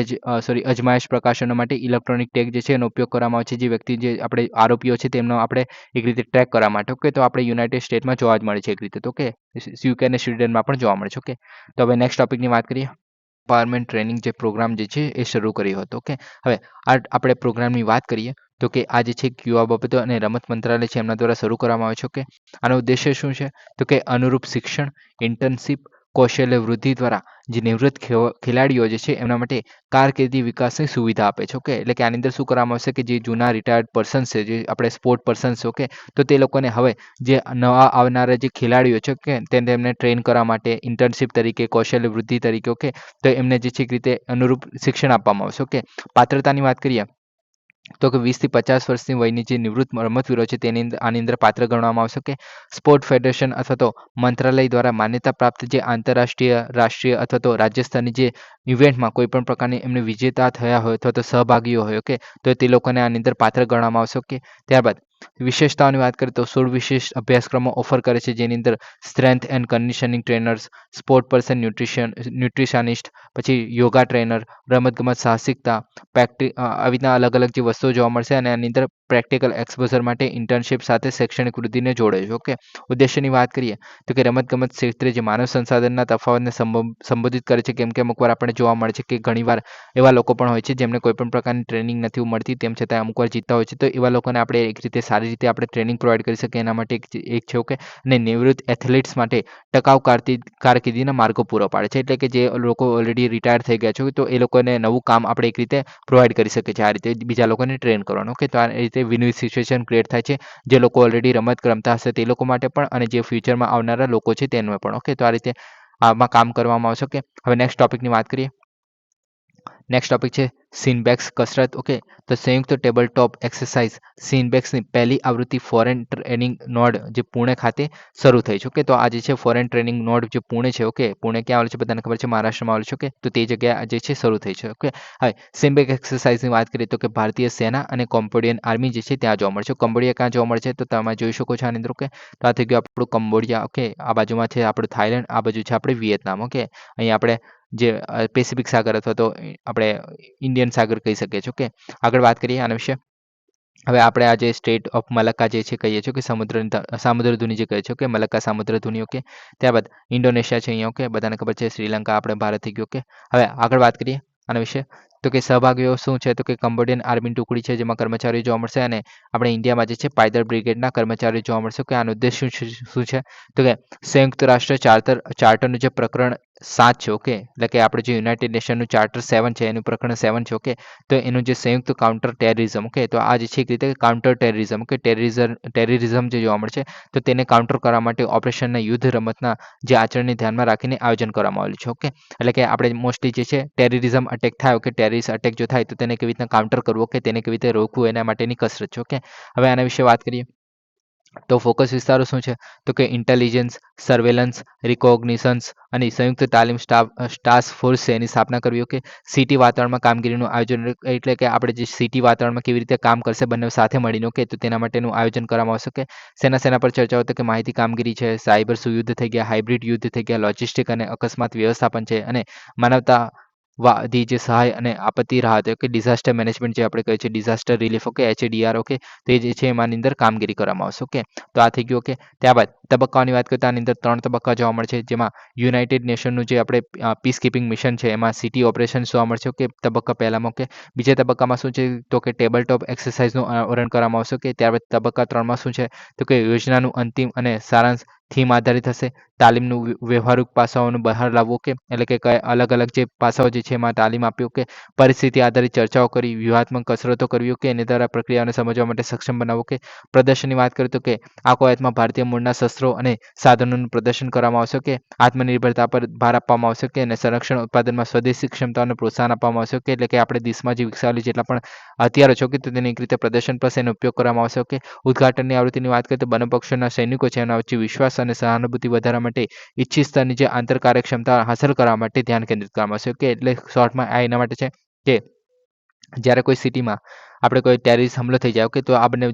અજમાયશ પ્રકાશનો માટે ઇલેક્ટ્રોનિક ટેગ જે છે એનો ઉપયોગ કરવામાં આવે છે. જે વ્યક્તિ જે આપણે આરોપીઓ છે તેમનો આપણે એક રીતે ટ્રેક કરવા માટે. ઓકે, તો આપણે યુનાઇટેડ સ્ટેટમાં જોવા જ મળે છે એક રીતે. તો ઓકે, યુકે અને સ્વીડનમાં પણ જોવા મળે છે. ઓકે, તો હવે નેક્સ્ટ ટોપિકની વાત કરીએ. એમ્પાવરમેન્ટ ટ્રેનિંગ જે પ્રોગ્રામ જે છે એ શરૂ કર્યો હતો. ઓકે, હવે આપણે પ્રોગ્રામની વાત કરીએ તો કે આ જે છે યુવા બાબતો અને રમત મંત્રાલય છે એમના દ્વારા શરૂ કરવામાં આવે છે. ઓકે, આનો ઉદ્દેશ્ય શું છે? તો કે અનુરૂપ શિક્ષણ, ઇન્ટર્નશીપ, કૌશલ્ય વૃદ્ધિ દ્વારા જે નિવૃત્ત ખેલાડીઓ જે છે એમના માટે કારકિર્દી વિકાસની સુવિધા આપે છે. ઓકે, એટલે કે આની અંદર શું કરવામાં આવશે કે જે જૂના રિટાયર્ડ પર્સન્સ છે, જે આપણે સ્પોર્ટ પર્સન્સ. ઓકે, તો તે લોકોને હવે જે નવા આવનારા જે ખેલાડીઓ છે કે તેમને ટ્રેન કરવા માટે ઇન્ટર્નશીપ તરીકે, કૌશલ્ય વૃદ્ધિ તરીકે. ઓકે, તો એમને જે છે એક રીતે અનુરૂપ શિક્ષણ આપવામાં આવશે. ઓકે, પાત્રતાની વાત કરીએ તો કે 20 થી 50 વર્ષની વયની જે નિવૃત્ત રમતવીરો છે આની અંદર પાત્ર ગણવામાં આવશે. કે સ્પોર્ટ ફેડરેશન અથવા તો મંત્રાલય દ્વારા માન્યતા પ્રાપ્ત જે આંતરરાષ્ટ્રીય, રાષ્ટ્રીય અથવા તો રાજ્ય સ્તરની જે ઇવેન્ટમાં કોઈ પણ પ્રકારની એમને વિજેતા થયા હોય અથવા તો સહભાગીઓ હોય. ઓકે, તો તે લોકોને આની અંદર પાત્ર ગણવામાં આવશે. ઓકે, ત્યારબાદ વિશેષતાઓની વાત કરીએ તો 16 વિશેષ અભ્યાસક્રમો ઓફર કરે છે, જેની અંદર strength and conditioning trainers, sport person nutritionist, પછી યોગા ટ્રેનર, રમતગમત સાહસિકતા, આવી રીતના અલગ અલગ જે વસ્તુઓ જોવા મળશે અને આની અંદર પ્રેક્ટિકલ એક્સપોઝર માટે ઇન્ટર્નશિપ સાથે શૈક્ષણિક વૃદ્ધિને જોડે છે. ઓકે, ઉદ્દેશ્યની વાત કરીએ તો કે રમતગમત ક્ષેત્રે જે માનવ સંસાધનના તફાવતને સંબોધિત કરે છે, કેમ કે અમુક વાર આપણે જોવા મળે છે કે ઘણીવાર એવા લોકો પણ હોય છે જેમને કોઈ પણ પ્રકારની ટ્રેનિંગ નથી મળતી, તેમ છતાં અમુક વાર જીતતા હોય છે. તો એવા લોકોને આપણે એક રીતે સારી રીતે આપણે ટ્રેનિંગ પ્રોવાઈડ કરી શકીએ એના માટે એક છે. ઓકે, અને નિવૃત્ત એથ્લેટ્સ માટે ટકાઉ કારકિર્દીના માર્ગો પૂરો પાડે છે, એટલે કે જે લોકો ઓલરેડી રિટાયર થઈ ગયા છે તો એ લોકોને નવું કામ આપણે એક રીતે પ્રોવાઈડ કરી શકીએ છીએ, આ રીતે બીજા લોકોને ટ્રેન કરવાનું. ઓકે, તો આ રીતે વિન વિન સિચ્યુએશન ક્રિએટ થાય છે, જે લોકો ઓલરેડી રમત રમતા હશે તે લોકો માટે પણ અને જે ફ્યુચરમાં આવનારા લોકો છે તેનું પણ. ઓકે, તો આ રીતે આમાં કામ કરવામાં આવશે. ઓકે, હવે નેક્સ્ટ ટોપિકની વાત કરીએ. નેક્સ્ટ ટોપિક છે સિનબેક્સ કસરત. ઓકે, તો સંયુક્ત ટેબલ ટોપ એક્સરસાઇઝ સિનબેક્સની પહેલી આવૃત્તિ ફોરેન ટ્રેનિંગ નોડ જે પુણે ખાતે શરૂ થઈ છે. ઓકે, તો આ જે છે ફોરેન ટ્રેનિંગ નોડ જે પુણે છે. ઓકે, પુણે ક્યાં આવેલું છે બધાને ખબર છે, મહારાષ્ટ્રમાં આવેલું છે. ઓકે, તો તે જગ્યાએ જે છે શરૂ થઈ છે. ઓકે, હવે સિનબેક એક્સરસાઇઝની વાત કરીએ તો કે ભારતીય સેના અને કોમ્બોડિયન આર્મી જે છે ત્યાં જોવા મળશે. કોમ્બોડિયા ક્યાં જોવા મળશે તો તમે જોઈ શકો છો આની અંદર. ઓકે, તો આ થઈ ગયું આપણું કંબોડિયા. ઓકે, આ બાજુમાં છે આપણું થાઈલેન્ડ, આ બાજુ છે આપણે વિયેતનામ. ઓકે, અહીં આપણે જે પેસિફિક સાગર અથવા તો આપણે ઇન્ડિયન સાગર કહી શકીએ છીએ. ઓકે, આગળ વાત કરીએ આના વિશે. હવે આપણે આ જે સ્ટેટ ઓફ મલક્કા જે છે કહીએ છીએ કે સામુદ્રધુની જે કહે છે કે મલક્કા સામુદ્રધુની. ઓકે, ત્યારબાદ ઇન્ડોનેશિયા છે અહીંયા. ઓકે, બધાને ખબર છે શ્રીલંકા આપણે ભારત થઈ ગયું. ઓકે, હવે આગળ વાત કરીએ આના વિશે તો કે સહભાગીઓ શું છે તો કે કંબોડિયન આર્મીની ટુકડી છે જેમાં કર્મચારીઓ જોવા મળશે અને આપણે ઇન્ડિયામાં જે છે પાયદળ બ્રિગેડના કર્મચારીઓ જોવા મળશે. કે આનો ઉદ્દેશ શું છે તો કે સંયુક્ત રાષ્ટ્ર ચાર્ટરનું જે પ્રકરણ 7 છે. ઓકે, એટલે કે આપણે જે યુનાઇટેડ નેશનનું ચાર્ટર 7 છે એનું પ્રકરણ 7 છે. ઓકે, તો એનું જે સંયુક્ત કાઉન્ટર ટેરરિઝમ. ઓકે, તો આ જે છે એક રીતે કાઉન્ટર ટેરરિઝમ. ઓકે, ટેરરિઝમ જે જોવા મળશે તો તેને કાઉન્ટર કરવા માટે ઓપરેશનના યુદ્ધ રમતના જે આચરણને ધ્યાનમાં રાખીને આયોજન કરવામાં આવેલું છે. ઓકે, એટલે કે આપણે મોસ્ટલી જે છે ટેરરિઝમ અટેક થાય કે ટેરરિસ્ટ અટેક જો થાય તો તેને કેવી રીતના કાઉન્ટર કરવો કે તેને કેવી રીતે રોકવું એના માટેની કસરત છે. ઓકે, હવે આના વિશે વાત કરીએ તો ફોકસ વિસ્તારો શું છે તો કે ઇન્ટેલિજન્સ, સર્વેલન્સ, રિકોગ્નિશન્સ અને સંયુક્ત તાલીમ ટાસ્ક ફોર્સ છે એની સ્થાપના કરવી. ઓકે, સિટી વાતાવરણમાં કામગીરીનું આયોજન એટલે કે આપણે જે સિટી વાતાવરણમાં કેવી રીતે કામ કરશે બંને સાથે મળીને. ઓકે, તો તેના માટેનું આયોજન કરવામાં આવશે. કે સેના પર ચર્ચાઓ તો કે માહિતી કામગીરી છે, સાયબર સુયુદ્ધ થઈ ગયા, હાઇબ્રિડ યુદ્ધ થઈ ગયા, લોજિસ્ટિક અને અકસ્માત વ્યવસ્થાપન છે અને માનવતા વાદી જે સહાય અને આપત્તિ રાહત કે ડિઝાસ્ટર મેનેજમેન્ટ જે આપણે કહીએ છીએ disaster relief. Okay, HDR. Okay, તે જે છે એમાંની અંદર કામગીરી કરવામાં આવશે. ઓકે, તો આ થઈ ગયું. ઓકે, ત્યારબાદ તબક્કાઓની વાત કરીએ તો આની અંદર 3 તબક્કા જોવા મળશે, જેમાં યુનાઇટેડ નેશનનું જે આપણે પીસ કીપિંગ મિશન છે એમાં સિટી ઓપરેશન જોવા મળશે. ઓકે, તબક્કા પહેલામાં. ઓકે, બીજા તબક્કામાં શું છે તો કે ટેબલ ટોપ એક્સરસાઇઝનું અનાવરણ કરવામાં આવશે. કે ત્યારબાદ તબક્કા 3માં શું છે તો કે યોજનાનું અંતિમ અને સારાંશ થીમ આધારિત હશે. તાલીમનું વ્યવહારિક પાસાઓનું બહાર લાવવું. ઓકે, એટલે કે અલગ અલગ જે પાસાઓ જે છે એમાં તાલીમ આપી. ઓકે, પરિસ્થિતિ આધારિત ચર્ચાઓ કરી, વ્યૂહાત્મક કસરતો કરવી. ઓકે, એની દ્વારા પ્રક્રિયાને સમજવા માટે સક્ષમ બનાવવું. ઓકે, પ્રદર્શનની વાત કરીએ તો કે આ કવાયતમાં ભારતીય મૂળના શસ્ત્રો અને સાધનોનું પ્રદર્શન કરવામાં આવશે. કે આત્મનિર્ભરતા પર ભાર આપવામાં આવશે. કે અને સંરક્ષણ ઉત્પાદનમાં સ્વદેશી ક્ષમતાઓને પ્રોત્સાહન આપવામાં આવશે. કે એટલે કે આપણે દેશમાં જે વિકસાવેલી જેટલા પણ હથિયારો છે તો તેની એક રીતે પ્રદર્શન પ્લસ એનો ઉપયોગ કરવામાં આવશે. ઓકે, ઉદઘાટનની આવૃત્તિની વાત કરીએ તો બંને પક્ષોના સૈનિકો છે એના વચ્ચે વિશ્વાસ અને સહાનુભૂતિ વધારવા માટે ઈચ્છિત સ્તરની જે આંતર કાર્યક્ષમતા હાંસલ કરવા માટે ધ્યાન કેન્દ્રિત કરવામાં આવશે. કે એટલે શોર્ટમાં આ એના માટે છે કે જ્યારે કોઈ સિટીમાં આપણે કોઈ ટેરરિસ્ટ હુમલો થઈ જાય. ઓકે, તો આ બંને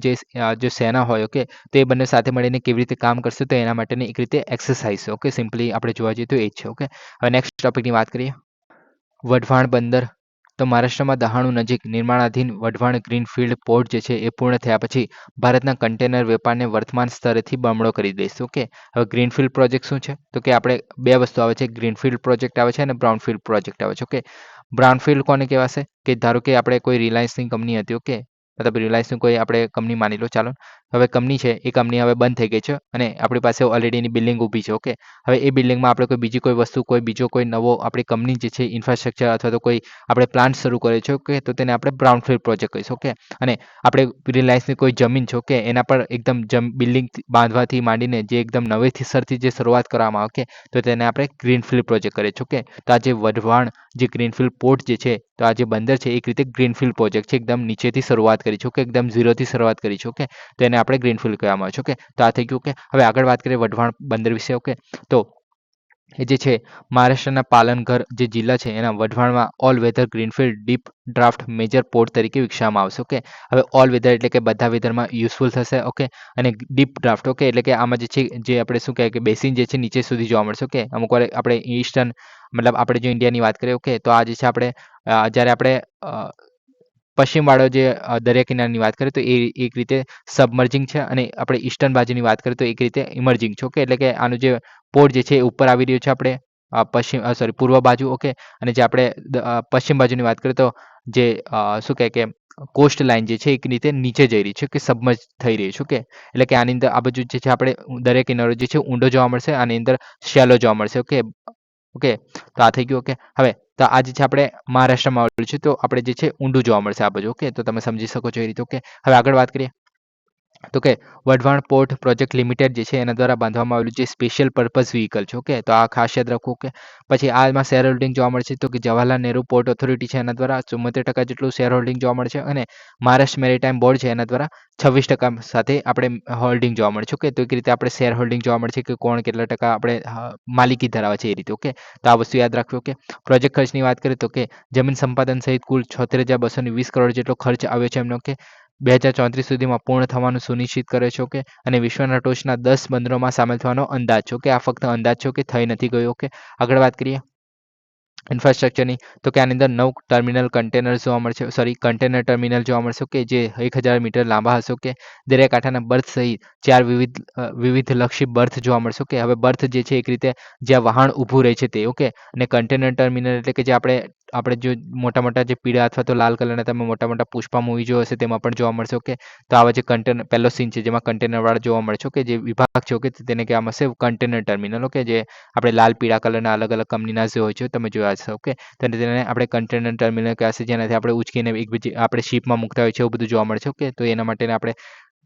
જે સેના હોય. ઓકે, તો એ બંને સાથે મળીને કેવી રીતે કામ કરશે તો એના માટેની એક રીતે એક્સરસાઇઝ છે. ઓકે, સિમ્પલી આપણે જોવા જઈએ તો એ જ છે. ઓકે, હવે નેક્સ્ટ ટોપિકની વાત કરીએ વઢવાણ બંદર. તો મહારાષ્ટ્રમાં દહાણુ નજીક નિર્માણાધીન વઢવાણ ગ્રીનફિલ્ડ પોર્ટ જે છે એ પૂર્ણ થયા પછી ભારતના કન્ટેનર વેપારને વર્તમાન સ્તરેથી બમણો કરી દેશે. ઓકે, હવે ગ્રીનફિલ્ડ પ્રોજેક્ટ શું છે તો કે આપણે બે વસ્તુ આવે છે, ગ્રીનફિલ્ડ પ્રોજેક્ટ આવે છે અને બ્રાઉનફિલ્ડ પ્રોજેક્ટ આવે છે. ઓકે, બ્રાઉનફિલ્ડ કોને કહેવાશે કે ધારો કે આપણે કોઈ રિલાયન્સની કંપની હતી. ઓકે, મતલબ રિલાયન્સની કોઈ આપણે કંપની માની લો. ચાલો, હવે કંપની છે એ કંપની હવે બંધ થઈ ગઈ છે અને આપણી પાસે ઓલરેડી એની બિલ્ડિંગ ઊભી છે. ઓકે, હવે એ બિલ્ડિંગમાં આપણે કોઈ બીજી કોઈ વસ્તુ બીજો કોઈ નવો આપણી કંપની જે છે ઇન્ફ્રાસ્ટ્રક્ચર અથવા તો કોઈ આપણે પ્લાન્ટ શરૂ કરે છે. ઓકે, તો તેને આપણે બ્રાઉનફિલ્ડ પ્રોજેક્ટ કહીશું. ઓકે, અને આપણે રિલાયન્સની કોઈ જમીન છે. ઓકે, એના પર એકદમ બિલ્ડિંગ બાંધવાથી માંડીને જે એકદમ નવેસરથી જે શરૂઆત કરવામાં આવે. ઓકે, તો તેને આપણે ગ્રીનફિલ્ડ પ્રોજેક્ટ કરીએ છીએ. ઓકે, તો આ જે વઢવાણ જે ગ્રીનફિલ્ડ પોર્ટ જે છે તો આ જે બંદર છે એક રીતે ગ્રીનફિલ્ડ પ્રોજેક્ટ છે, એકદમ નીચેથી શરૂઆત કરી છે. ઓકે, એકદમ ઝીરોથી શરૂઆત કરી છે. ઓકે, તો એને આપણે ગ્રીનફિલ્ડ કહેવામાં આવે છે. ઓકે, તો આ થઈ ગયું. ઓકે, હવે આગળ વાત કરીએ વઢવાણ બંદર વિશે. ઓકે, તો એ જે છે મહારાષ્ટ્રના પાલનઘર જે જિલ્લા છે એના વઢવાણમાં all weather greenfield deep draft major port તરીકે વિકસાવવામાં આવશે. ઓકે, હવે ઓલ વેધર એટલે કે બધા વેધરમાં યુઝફુલ થશે. ઓકે, અને ડીપ ડ્રાફ્ટ ઓકે એટલે કે આમાં જે છે જે આપણે શું કહેવાય કે બેસિન જે છે નીચે સુધી જોવા મળશે. ઓકે, અમુક વાર આપણે ઈસ્ટર્ન મતલબ આપણે જો ઇન્ડિયાની વાત કરીએ ઓકે તો આ જે છે આપણે જ્યારે આપણે પશ્ચિમવાળો જે દરિયા કિનારાની વાત કરીએ તો એ એક રીતે સબમર્જિંગ છે અને આપણે ઈસ્ટર્ન બાજુની વાત કરીએ તો એક રીતે ઇમર્જિંગ છે. ઓકે, એટલે કે આનું જે પોર્ટ જે છે એ ઉપર આવી રહ્યું છે આપણે પૂર્વ બાજુ. ઓકે, અને જે આપણે પશ્ચિમ બાજુની વાત કરીએ તો જે શું કહે કે કોસ્ટ લાઇન જે છે એક રીતે નીચે જઈ રહી છે કે સબમર્જ થઈ રહી છે. ઓકે, એટલે કે આની અંદર આ બાજુ જે છે આપણે દરિયા કિનારો જે છે ઊંડો જોવા મળશે, આની અંદર શેલો જોવા મળશે. ઓકે ઓકે તો આ થઈ ગયું. ઓકે, હવે તો આ જે છે આપણે મહારાષ્ટ્રમાં આવેલું છે તો આપણે જે છે ઊંડું જોવા મળશે આ બાજુ. ઓકે, તો તમે સમજી શકો છો એ રીતે. ઓકે, હવે આગળ વાત કરીએ તો કે વઢવાણ પોર્ટ પ્રોજેક્ટ લિમિટેડ જે છે એના દ્વારા બાંધવામાં આવેલું જે સ્પેશિયલ પર્પઝ વ્હીકલ છે. ઓકે, તો આ ખાસ યાદ રાખવું. ઓકે, પછી આમાં શેર હોલ્ડિંગ જોવા મળશે તો કે જવાહરલાલ નહેરુ પોર્ટ ઓથોરિટી છે એના દ્વારા 74% જેટલું શેર હોલ્ડિંગ જોવા મળશે અને મહારાષ્ટ્ર મેરીટાઈમ બોર્ડ છે એના દ્વારા 26% સાથે આપણે હોલ્ડિંગ જોવા મળશે. ઓકે, તો એક રીતે આપણે શેર હોલ્ડિંગ જોવા મળશે કે કોણ કેટલા ટકા આપણે માલિકી ધરાવે છે એ રીતે. ઓકે, તો આ વસ્તુ યાદ રાખવી. ઓકે, પ્રોજેક્ટ ખર્ચની વાત કરીએ તો કે જમીન સંપાદન સહિત કુલ 76,220 કરોડ જેટલો ખર્ચ આવ્યો છે એમનો. ઓકે, 2034 સુધીમાં પૂર્ણ થવાનું સુનિશ્ચિત કરે છે. ઓકે, અને વિશ્વના ટોચના 10 બંદરોમાં સામેલ થવાનો અંદાજ છે. ઓકે, આ ફક્ત અંદાજ છે કે થઈ નથી ગયો. ઓકે, આગળ વાત કરીએ ઇન્ફ્રાસ્ટ્રક્ચરની તો કે આની અંદર 9 ટર્મિનલ કન્ટેનર જોવા મળશે. કન્ટેનર ટર્મિનલ જોવા મળશે. ઓકે, જે 1000 મીટર લાંબા હશે. ઓકે, દરિયાકાંઠાના બર્થ સહિત 4 વિવિધ લક્ષી બર્થ જોવા મળશે. ઓકે, હવે બર્થ જે છે એક રીતે જ્યાં વહાણ ઊભું રહે છે તે. ઓકે, અને કન્ટેનર ટર્મિનલ એટલે કે જે આપણે જો મોટા જે પીળા અથવા તો લાલ કલરના તમે મોટા પુષ્પા મૂવી જોયો હશે તેમાં પણ જોવા મળશે. ઓકે, તો આવા જે કન્ટેનર પહેલો સીન છે જેમાં કન્ટેનર વાળા જોવા મળે છે. ઓકે, જે વિભાગ છે ઓકે તેને કહેવામાં આવશે કન્ટેનર ટર્મિનલ. ઓકે, જે આપણે લાલ પીળા કલરના અલગ અલગ કંપનીના જે હોય છે તમે જોયા હશે. ઓકે, તો તેને આપણે કન્ટેનર ટર્મિનલ કહેવાશે જેનાથી આપણે ઉચકીને એકબીજી આપણે શિપમાં મૂકતા હોય છે એવું બધું જોવા મળશે. ઓકે, તો એના માટે આપણે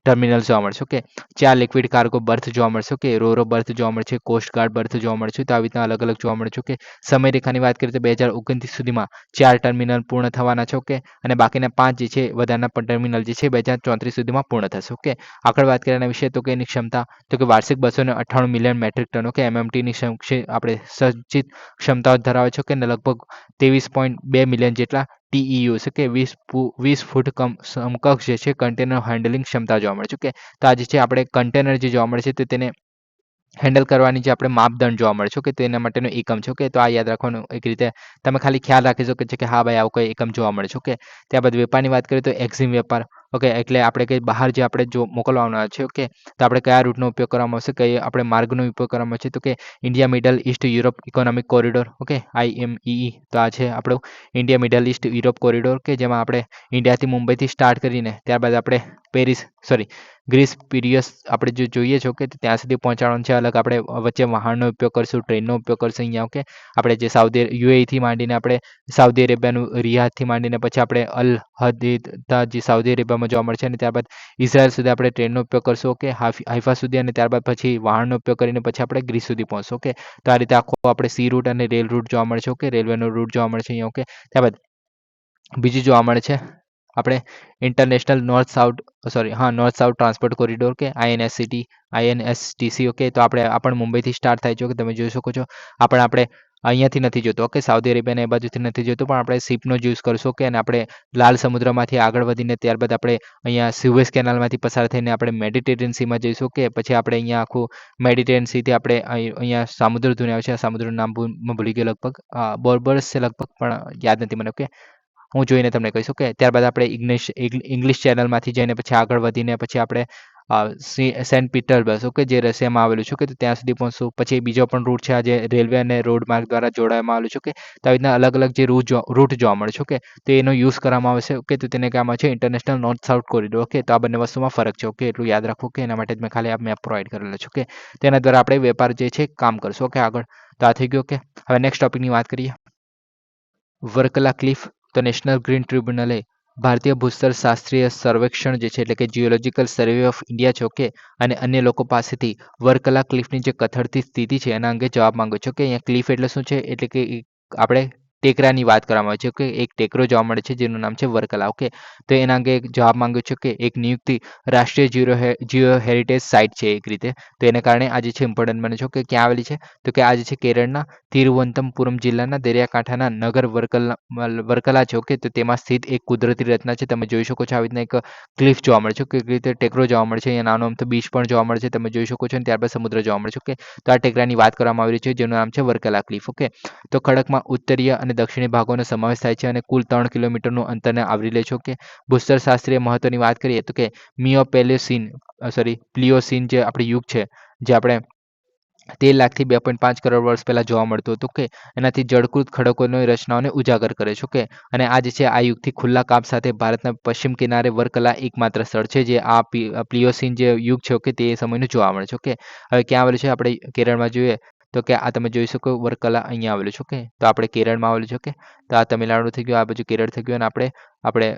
ટર્મિનલ જોવા મળશે. ઓકે, 4 લિક્વિડ કાર્ગો બર્થ જોવા મળશે. ઓકે, રો બર્થ જોવા મળશે, કોસ્ટગાર્ડ બર્થ જોવા મળશે. તો આવી રીતના અલગ અલગ જોવા મળે છે. ઓકે, સમયરેખાની વાત કરીએ તો 2029 સુધીમાં 4 ટર્મિનલ પૂર્ણ થવાના છે. ઓકે, અને બાકીના 5 જે છે વધારાના ટર્મિનલ જે છે 2034 સુધીમાં પૂર્ણ થશે. ઓકે, આગળ વાત કરીએ એના વિશે તો કે એની ક્ષમતા તો કે વાર્ષિક 298 મિલિયન મેટ્રિક ટન. ઓકે, એમએમટીની આપણે સંચિત ક્ષમતાઓ ધરાવે છે. કે લગભગ 23.2 મિલિયન જેટલા ટીઈયુ છે કે 20 ફૂટ સમકક્ષ જે છે કન્ટેનર હેન્ડલિંગ ક્ષમતા જોવા મળે છે. ઓકે, તો આ જે છે આપણે કન્ટેનર જે જોવા મળે છે તો તેને હેન્ડલ કરવાની જે આપણે માપદંડ જોવા મળે છે કે તેના માટેનો એકમ છે. ઓકે, તો આ યાદ રાખવાનું એક રીતે તમે ખાલી ખ્યાલ રાખી શકો છો કે હા ભાઈ આવું કોઈ એકમ જોવા મળે છે. ઓકે, ત્યારબાદ વેપારની વાત કરીએ તો એક્ઝિમ વેપાર. ઓકે, એટલે આપણે કંઈ બહાર જે આપણે જો મોકલવાના છે. ઓકે, તો આપણે કયા રૂટનો ઉપયોગ કરવામાં આવશે, કઈ આપણે માર્ગનો ઉપયોગ કરવામાં આવશે તો કે India middle East Europe economic corridor. Okay, IMEE. તો આ છે આપણું India middle East Europe corridor કે જેમાં આપણે ઇન્ડિયાથી મુંબઈથી સ્ટાર્ટ કરીને ત્યારબાદ આપણે ગ્રીસ પીરિયસ આપણે જો જોઈએ છો કે ત્યાં સુધી પહોંચાડવાનું છે. અલગ આપણે વચ્ચે વાહનનો ઉપયોગ કરશું, ટ્રેનનો ઉપયોગ કરશું અહીંયા. ઓકે, આપણે જે UAEથી માંડીને આપણે સાઉદી અરેબિયાનું રિયાદથી માંડીને પછી આપણે અલ હદીદા જે સાઉદી અરેબિયામાં જોવા મળશે અને ત્યારબાદ ઇઝરાયલ સુધી આપણે ટ્રેનનો ઉપયોગ કરશું. ઓકે, હાઇફા સુધી અને ત્યારબાદ પછી વાહનનો ઉપયોગ કરીને પછી આપણે ગ્રીસ સુધી પહોંચશું. ઓકે, તો આ રીતે આખો આપણે સી રૂટ અને રેલ રૂટ જોવા મળશે. ઓકે, રેલવેનો રૂટ જોવા મળશે અહીંયા. ઓકે, ત્યારબાદ બીજું જોવા મળે છે આપણે international north south transport corridor કે INSTC. ઓકે, તો આ પણ મુંબઈથી સ્ટાર્ટ થાય છે. કે તમે જોઈ શકો છો આપણે અહીંયાથી નથી જોતો. ઓકે, સાઉદી અરેબિયાને એ બાજુથી નથી જોતો પણ આપણે શિપનો જ યુઝ કરશું. ઓકે, અને આપણે લાલ સમુદ્રમાંથી આગળ વધીને ત્યારબાદ આપણે અહીંયા સુએઝ કેનાલમાંથી પસાર થઈને આપણે મેડિટેરિયન સીમાં જઈશું. કે પછી આપણે અહીંયા આખું મેડિટેરિયન સીથી આપણે અહીંયા સામુદ્ર ધૂને આવે છે. આ સમુદ્રનું નામ ભૂલી ગયો લગભગ બોર્બર્સ છે લગભગ પણ યાદ નથી મને. ઓકે, હું જોઈને તમને કહીશ. ઓકે, ત્યારબાદ આપણે ઇંગ્લિશ ચેનલમાંથી જઈને પછી આગળ વધીને પછી આપણે સેન્ટ પીટર્સબર્ગ ઓકે જે રશિયામાં આવેલું છે. કે ત્યાં સુધી પહોંચશું. પછી બીજો પણ રૂટ છે આ જે રેલવે અને રોડ માર્ગ દ્વારા જોડાવામાં આવેલું છે. કે તો આવી રીતના અલગ અલગ જે રૂટ જોવા મળે છે. ઓકે, તો એનો યુઝ કરવામાં આવશે. ઓકે, તો તેને કહેવામાં છે international north south corridor. Okay, તો આ બંને વસ્તુમાં ફરક છે. ઓકે, એટલું યાદ રાખવું કે એના માટે જ મેં ખાલી આ મેપ પ્રોવાઈડ કરેલો છે. ઓકે, તેના દ્વારા આપણે વેપાર જે છે કામ કરશું. ઓકે, આગળ તો આ થઈ ગયું. ઓકે, હવે નેક્સ્ટ ટોપિકની વાત કરીએ વર્કલા ક્લિફ. તો નેશનલ ગ્રીન ટ્રિબ્યુનલે ભારતીય ભૂસ્તર શાસ્ત્રીય સર્વેક્ષણ જે છે એટલે કે જીઓલોજીકલ સર્વે ઓફ ઇન્ડિયા છે. ઓકે, અને અન્ય લોકો પાસેથી વર્કલા ક્લિફની જે કથળતી સ્થિતિ છે એના અંગે જવાબ માંગ્યો છે. કે અહીંયા ક્લિફ એટલે શું છે એટલે કે આપણે ટેકરાની વાત કરવામાં આવે છે કે એક ટેકરો જોવા મળે છે જેનું નામ છે વર્કલા. ઓકે, તો એના અંગે એક જવાબ માંગ્યો છે કે એક નિયુક્તિ રાષ્ટ્રીય જીઓ હેરિટેજ સાઇટ છે એક રીતે. તો એને કારણે આ જે છે ઇમ્પોર્ટન્ટ બને છે. કે ક્યાં આવેલી છે? તો કે આ જે છે કેરળના તિરુવનંતપુરમ જિલ્લાના દરિયાકાંઠાના નગર વર્કલા છે. ઓકે, તો તેમાં સ્થિત એક કુદરતી રચના છે. તમે જોઈ શકો છો આવી રીતના એક ક્લિફ જોવા મળે છે. કેવી રીતે ટેકરો જોવા મળે છે, અહીંયા નાનો અમથો બીચ પણ જોવા મળે છે, તમે જોઈ શકો છો, અને ત્યારબાદ સમુદ્ર જોવા મળે છે. ઓકે, તો આ ટેકરાની વાત કરવામાં આવી રહી છે જેનું નામ છે વર્કલા ક્લિફ. ઓકે, તો ખડકમાં ઉત્તરીય અને દક્ષિણી ભાગોનો સમાવેશ થાય છે અને કુલ 3 કિલોમીટરનું અંતરને આવરી લે છે. ઓકે, ભૂસ્તરશાસ્ત્રીય મહત્વની વાત કરીએ તો કે પ્લિયોસીન જે આપણે યુગ છે, જે આપણે 13 લાખથી 2.5 કરોડ વર્ષ પહેલા જોવા મળતું હતું. કે એનાથી જળકૃત ખડકોની રચનાઓને ઉજાગર કરે છે. ઓકે, અને આ જે છે આ યુગથી ખુલ્લા કાપ સાથે ભારતના પશ્ચિમ કિનારે વર્કલા એકમાત્ર સ્થળ છે જે આ પ્લિયોસીન જે યુગ છે. ઓકે, તે સમયનું જોવા મળે છે. ઓકે, હવે ક્યાં આવેલું છે? આપણે કેરળમાં જોઈએ તો કે આ તમે જોઈ શકો વર્કલા અહીંયા આવેલું છે. ઓકે, તો આપણે કેરળમાં આવેલું છે. ઓકે, તો આ તમિલનાડુ થઈ ગયું, આ બાજુ કેરળ થઈ ગયું, અને આપણે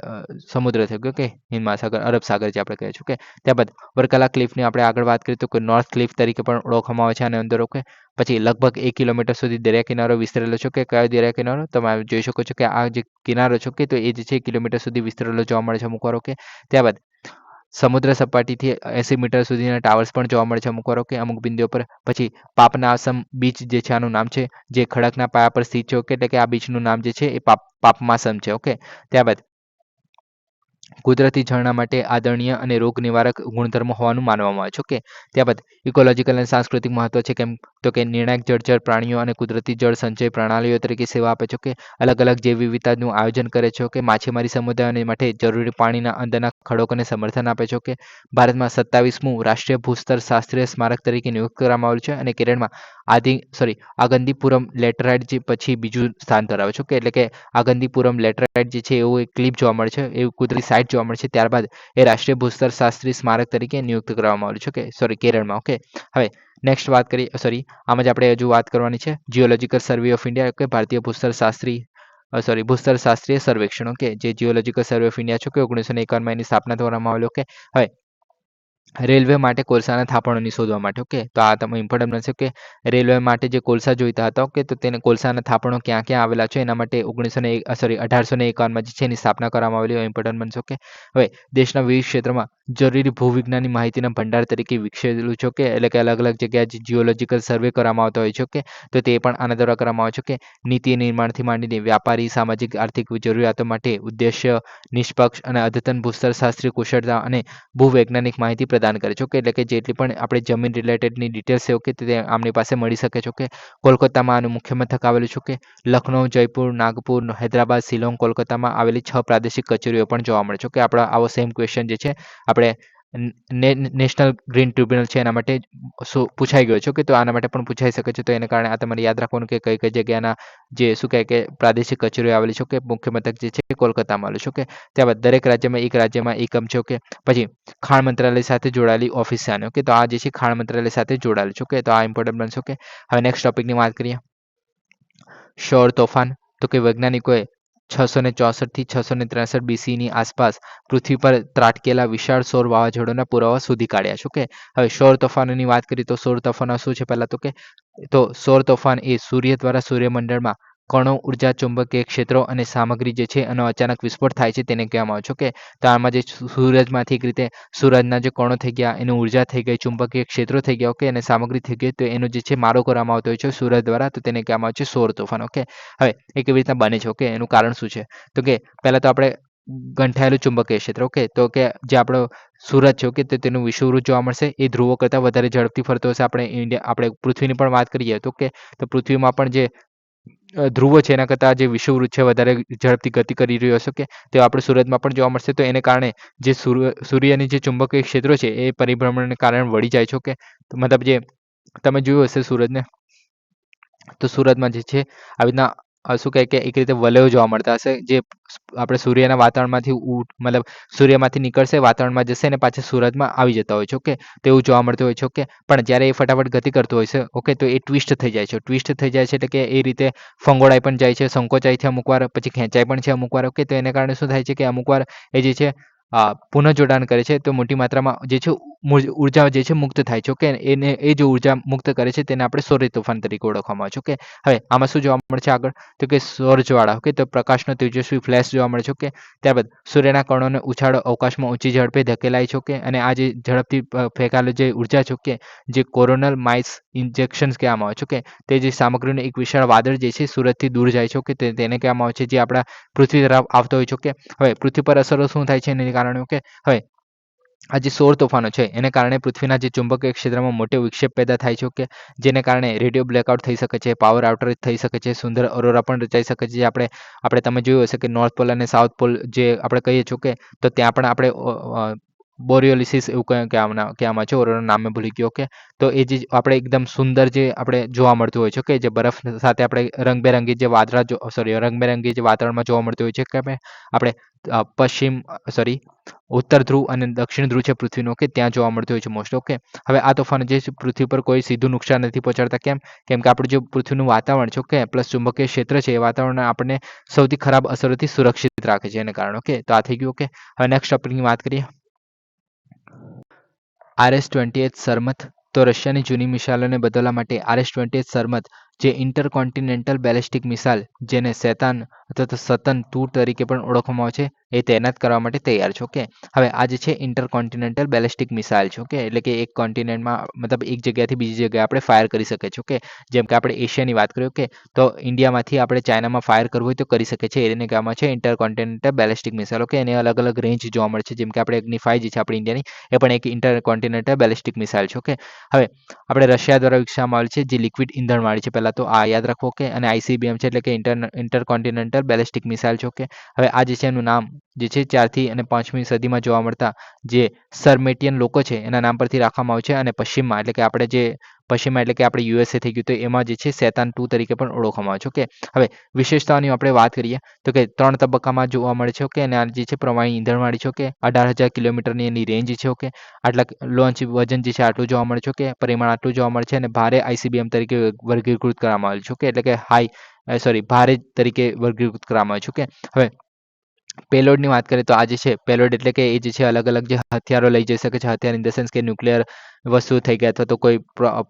સમુદ્ર થઈ ગયો. ઓકે, હિન્દ મહાસાગર, અરબ સાગર જે આપણે કહીએ છીએ. ઓકે, ત્યારબાદ વર્કલા ક્લિફની આપણે આગળ વાત કરીએ તો કે નોર્થ ક્લિફ તરીકે પણ ઓળખવામાં આવે છે આની અંદર. ઓકે, પછી લગભગ 1 કિલોમીટર સુધી દરિયા કિનારો વિસ્તરેલો છે. કે કયો દરિયા કિનારો? તમે જોઈ શકો છો કે આ જે કિનારો છે, કે તો એ જે છે 1 કિલોમીટર સુધી વિસ્તરેલો જોવા મળે છે અમુક વાર. ઓકે, ત્યારબાદ સમુદ્ર સપાટીથી 80 મીટર સુધીના ટાવર્સ પણ જોવા મળે છે અમુક વાર. ઓકે, અમુક બિંદુઓ પર. પછી પાપનાસમ બીચ જે છે આનું નામ છે, જે ખડકના પાયા પર સ્થિત છે. ઓકે, એટલે કે આ બીચનું નામ જે છે એ પાપમાસમ છે. ઓકે, ત્યારબાદ કુદરતી ઝરણા માટે આદરણીય અને રોગ નિવારક ગુણધર્મો હોવાનું માનવામાં આવે છે. ઓકે, ત્યારબાદ ઇકોલોજીકલ અને સાંસ્કૃતિક મહત્વ છે. કેમ તો કે નિર્ણાયક જળચર પ્રાણીઓ અને કુદરતી જળ સંચય પ્રણાલીઓ તરીકે સેવા આપે છે. ઓકે, અલગ અલગ જૈવ વિવિધતાનું આયોજન કરે છે. ઓકે, માછીમારી સમુદાયોને માટે જરૂરી પાણીના અંદરના ખડકોને સમર્થન આપે છે. ઓકે, ભારતમાં 27મું રાષ્ટ્રીય ભૂસ્તર શાસ્ત્રીય સ્મારક તરીકે નિયુક્ત કરવામાં આવ્યું છે, અને કેરળમાં આગંદીપુરમ લેટરાઇટ જે પછી બીજું સ્થાન ધરાવે છે. ઓકે, એટલે કે આગંદીપુરમ લેટરાઇટ જે છે એવું એક ક્લિપ જોવા મળે છે, એવું કુદરતી સાઇટ જોવા મળે છે. ત્યારબાદ એ રાષ્ટ્રીય ભૂસ્તર શાસ્ત્રી સ્મારક તરીકે નિયુક્ત કરવામાં આવ્યું છે. ઓકે, કેરળમાં. ઓકે, હવે નેક્સ્ટ વાત કરીએ, આમ જ આપણે હજુ વાત કરવાની છે geological survey of India. Okay, ભારતીય ભૂસ્તર શાસ્ત્રીય સર્વેક્ષણ. ઓકે, જે જીઓલોજીકલ સર્વે ઓફ ઇન્ડિયા છે કે 1951માં એની સ્થાપના કરવામાં આવેલી. ઓકે, હવે રેલવે માટે કોલસાના થાપણોની શોધવા માટે. ઓકે, તો આ તમે ઇમ્પોર્ટન્ટ બનશે કે રેલવે માટે જે કોલસા જોઈતા હતા. ઓકે, તો તેને કોલસાના થાપણો ક્યાં ક્યાં આવેલા છે એના માટે 1851માં જે છે એની સ્થાપના કરવામાં આવેલી. ઇમ્પોર્ટન્ટ બનશે. ઓકે, હવે દેશના વિવિધ ક્ષેત્રમાં જરૂરી ભૂવિજ્ઞાનની માહિતીના ભંડાર તરીકે વિકસેલું છે. ઓકે, એટલે કે અલગ અલગ જગ્યાએ જે જીઓલોજીકલ સર્વે કરવામાં આવતા હોય છે. ઓકે, તો તે પણ આના દ્વારા કરવામાં આવે છે. કે નીતિ નિર્માણથી માંડીને વ્યાપારી, સામાજિક, આર્થિક જરૂરિયાતો માટે ઉદ્દેશ્ય, નિષ્પક્ષ અને અદ્યતન ભૂસ્તરશાસ્ત્રીય કુશળતા અને ભૂવૈજ્ઞાનિક માહિતી પ્રદાન કરે છે. ઓકે, એટલે કે જેટલી પણ આપણે જમીન રિલેટેડની ડિટેલ્સ છે. ઓકે, તે આમની પાસે મળી શકે છે. ઓકે, કોલકાતામાં આનું મુખ્ય મથક આવેલું છે. ઓકે, લખનઉ, જયપુર, નાગપુર, હૈદરાબાદ, શિલોંગ, કોલકાતામાં આવેલી 6 પ્રાદેશિક કચેરીઓ પણ જોવા મળે છે. ઓકે, આપણા આવો સેમ ક્વેશ્ચન જે છે આપણે નેશનલ ગ્રીન ટ્રિબ્યુનલ છે એના માટે પૂછાઈ ગયો છે. ઓકે, તો આના માટે પણ પૂછાઈ શકે છે. તો એને કારણે આ તમારે યાદ રાખવાનું કે કઈ કઈ જગ્યાના જે શું કહે કે પ્રાદેશિક કચેરીઓ આવેલી છે. ઓકે, મુખ્ય મથક જે છે કોલકાતામાં આવેલું છે. ઓકે, ત્યારબાદ દરેક રાજ્યમાં એકમ છે. ઓકે, પછી ખાણ મંત્રાલય સાથે જોડાયેલી ઓફિસ છે આની. ઓકે, તો આ જે છે ખાણ મંત્રાલય સાથે જોડાયેલું છે. ઓકે, તો આ ઇમ્પોર્ટન્ટ બનશે. ઓકે, હવે નેક્સ્ટ ટોપિકની વાત કરીએ, સૌર તોફાન. તો કે વૈજ્ઞાનિકોએ 664 થી 663 BCની આસપાસ પૃથ્વી પર ત્રાટકેલા વિશાળ સૌર વાવાઝોડાના પુરાવા શોધી કાઢ્યા છે. ઓકે, હવે સૌર તોફાનની વાત કરીએ તો સૌર તોફાન શું છે પહેલા તો સૌર તોફાન એ સૂર્ય દ્વારા સૂર્યમંડળમાં કણો, ઉર્જા, ચુંબકીય ક્ષેત્રો અને સામગ્રી જે છે એનો અચાનક વિસ્ફોટ થાય છે તેને કહેવામાં આવે છે. ઓકે, તો આમાં જે સૂરજમાંથી એક રીતે સૂરજના જે કણો થઈ ગયા, એની ઉર્જા થઈ ગઈ, ચુંબકીય ક્ષેત્રો થઈ ગયા. ઓકે, અને સામગ્રી થઈ ગઈ, તો એનો જે છે મારો કરવામાં આવતો હોય છે સૂરજ દ્વારા, તો તેને કહેવામાં આવે છે સૌર તોફાન. ઓકે, હવે એ કેવી રીતના બને છે? ઓકે, એનું કારણ શું છે? તો કે પહેલા તો આપણે ગંઠાયેલું ચુંબકીય ક્ષેત્ર. ઓકે, તો કે જે આપણો સૂરજ છે. ઓકે, તો તેનું વિષુવવૃત્ત જોવા મળશે, એ ધ્રુવો કરતાં વધારે ઝડપથી ફરતો હશે. આપણે પૃથ્વીની પણ વાત કરીએ તો કે તો પૃથ્વીમાં પણ જે ધ્રુવો છે એના કરતાં જે વિષુવવૃત્ત છે વધારે ઝડપથી ગતિ કરી રહ્યો હશે. ઓકે, તે આપણે સૂરજમાં પણ જોવા મળશે. તો એને કારણે જે સૂર્યની જે ચુંબકીય ક્ષેત્રો છે એ પરિભ્રમણને કારણે વળી જાય છે. ઓકે, તો મતલબ જે તમે જોયું હશે સૂરજને, તો સૂરજમાં જે છે આવી રીતના શું કહે કે એક રીતે વલયો જોવા મળતા હશે, જે આપણે સૂર્યના વાતાવરણમાંથી મતલબ સૂર્યમાંથી નીકળશે, વાતાવરણમાં જશે અને પાછા સૂરજમાં આવી જતા હોય છે. ઓકે, તો એવું જોવા મળતું હોય છે. ઓકે, પણ જ્યારે એ ફટાફટ ગતિ કરતો હોય છે, ઓકે, તો એ ટ્વિસ્ટ થઈ જાય છે. ટ્વિસ્ટ થઈ જાય છે એટલે કે એ રીતે ફંગોળાઈ પણ જાય છે, સંકોચાય છે અમુક વાર, પછી ખેંચાય પણ છે અમુક વાર. ઓકે, તો એને કારણે શું થાય છે કે અમુક વાર એ જે છે પુનઃજોડાણ કરે છે, તો મોટી માત્રામાં જે છે ઉર્જા જે છે મુક્ત થાય છે. ઓકે, એ જે ઉર્જા મુક્ત કરે છે તેને આપણે સૌર તોફાન તરીકે ઓળખવામાં આવે છે. ઓકે, હવે આમાં શું જોવા મળે છે આગળ, તો કે સૌર જ્વાળા. ઓકે, તો પ્રકાશનો તેજસ્વી ફ્લેશ જોવા મળે છે. ઓકે, ત્યારબાદ સૂર્યના કણોને ઉછાળો અવકાશમાં ઊંચી ઝડપે ધકેલાય છે. ઓકે, અને આ જે ઝડપથી ફેંકાયેલો જે ઉર્જા છે, ઓકે, જે કોરોનલ માઇસ ઇન્જેક્શન્સ કહેવામાં આવે છે. ઓકે, તે જે સામગ્રીનું એક વિશાળ વાદળ જે છે સુરતથી દૂર જાય છે. ઓકે, તેને કહેવામાં આવે છે જે આપણા પૃથ્વી તરફ આવતો હોય છે. ઓકે, હવે પૃથ્વી પર અસરો શું થાય છે એને કારણે. ઓકે, હવે આ જે સૌર તોફાનો છે એને કારણે પૃથ્વીના જે ચુંબકીય ક્ષેત્રમાં મોટો વિક્ષેપ પેદા થાય છે. ઓકે, જેને કારણે રેડિયો બ્લેકઆઉટ થઈ શકે છે, પાવર આઉટેજ થઈ શકે છે, સુંદર અરોરા પણ રચાઈ શકે છે. જે આપણે તમે જોયું હશે કે નોર્થ પોલ અને સાઉથ પોલ જે આપણે કહીએ છીએ. ઓકે, તો ત્યાં પણ આપણે બોરિયોલિસિસ એવું કહેવામાં છે, ઓરોરા નામે ભૂલી ગયો. ઓકે, તો એ જે આપણે એકદમ સુંદર જે આપણે જોવા મળતું હોય છે. ઓકે, જે બરફ સાથે આપણે રંગબેરંગી જે રંગબેરંગી જે વાતાવરણમાં જોવા મળતું હોય છે કે આપણે ઉત્તર ધ્રુવ અને દક્ષિણ ધ્રુવ છે પૃથ્વીનો. કે ત્યાં જોવા મળતું હોય છે મોસ્ટ. ઓકે, હવે આ તોફાનો જે છે પૃથ્વી પર કોઈ સીધું નુકસાન નથી પહોંચાડતા. કેમ કે આપણું જે પૃથ્વીનું વાતાવરણ છે, ઓકે, પ્લસ ચુંબકીય ક્ષેત્ર છે, એ વાતાવરણ આપણને સૌથી ખરાબ અસરોથી સુરક્ષિત રાખે છે એને કારણે. ઓકે, તો આ થઈ ગયું. ઓકે, હવે નેક્સ્ટ ટોપિકની વાત કરીએ. RS-28 સરમથ. તો રશિયાની જૂની મિસાઇલોને બદલવા માટે RS-28 સરમથ જે ઇન્ટરકોન્ટિનેન્ટલ બેલિસ્ટિક મિસાઇલ, જેને શેતાન અથવા તો સતન 2 તરીકે પણ ઓળખવામાં આવે છે, એ તૈનાત કરવા માટે તૈયાર છે. ઓકે, હવે આ જે છે ઇન્ટરકોન્ટિનેન્ટલ બેલિસ્ટિક મિસાઇલ છે. ઓકે, એટલે કે એક કોન્ટિનેન્ટમાં મતલબ એક જગ્યાથી બીજી જગ્યાએ આપણે ફાયર કરી શકીએ છીએ. ઓકે, જેમ કે આપણે એશિયાની વાત કરીએ. ઓકે, તો ઇન્ડિયામાંથી આપણે ચાઇનામાં ફાયર કરવું હોય તો કરી શકીએ છીએ. એને કહેવામાં છે ઇન્ટરકોન્ટિનેન્ટલ બેલિસ્ટિક મિસાઇલ. ઓકે, એને અલગ અલગ રેન્જ જોવા મળે છે. જેમ કે આપણે અગ્નિ-5 જે છે આપણી ઇન્ડિયાની, એ પણ એક ઇન્ટરકોન્ટિનેન્ટલ બેલિસ્ટિક મિસાઇલ છે. ઓકે, હવે આપણે રશિયા દ્વારા વિકસાવવામાં આવેલ છે જે લિક્વિડ ઈંધણવાળી છે. પહેલાં તો આ યાદ રાખો. ઓકે, અને ICBM છે એટલે કે ઇન્ટરકોન્ટિનેન્ટલ બેલિસ્ટિક મિસાઇલ છે. ઓકે, હવે આ જે છે એનું નામ જે છે 4થી અને 5મી સદીમાં જોવા મળતા જે સરમેટિયન લોકો છે એના નામ પરથી રાખવામાં આવે છે. અને પશ્ચિમમાં એટલે કે આપણે USA થઈ ગયું, તો એમાં જે છે શેતાન 2 તરીકે પણ ઓળખવામાં આવે છે. ઓકે, હવે વિશેષતાઓની આપણે વાત કરીએ તો કે 3 તબક્કામાં જોવા મળે છે. ઓકે, અને આ જે છે પ્રવાહી ઈંધણવાળી છે. ઓકે, 18,000 કિલોમીટરની એની રેન્જ છે. ઓકે, આટલા લોન્ચ વજન જે છે આટલું જોવા મળે છે. ઓકે, પરિમાણ આટલું જોવા મળે છે. અને ભારે ICBM તરીકે વર્ગીકૃત કરવામાં આવેલ છે. ઓકે, એટલે કે ભારે તરીકે વર્ગીકૃત કરવામાં આવે છે. ઓકે, હવે પેલોડની વાત કરીએ તો આ જે છે પેલોડ એટલે કે એ જે છે અલગ અલગ જે હથિયારો લઈ જઈ શકે છે. હથિયાર ઇન ધ સેન્સ કે ન્યુક્લિયર વસ્તુ થઈ ગયા અથવા તો કોઈ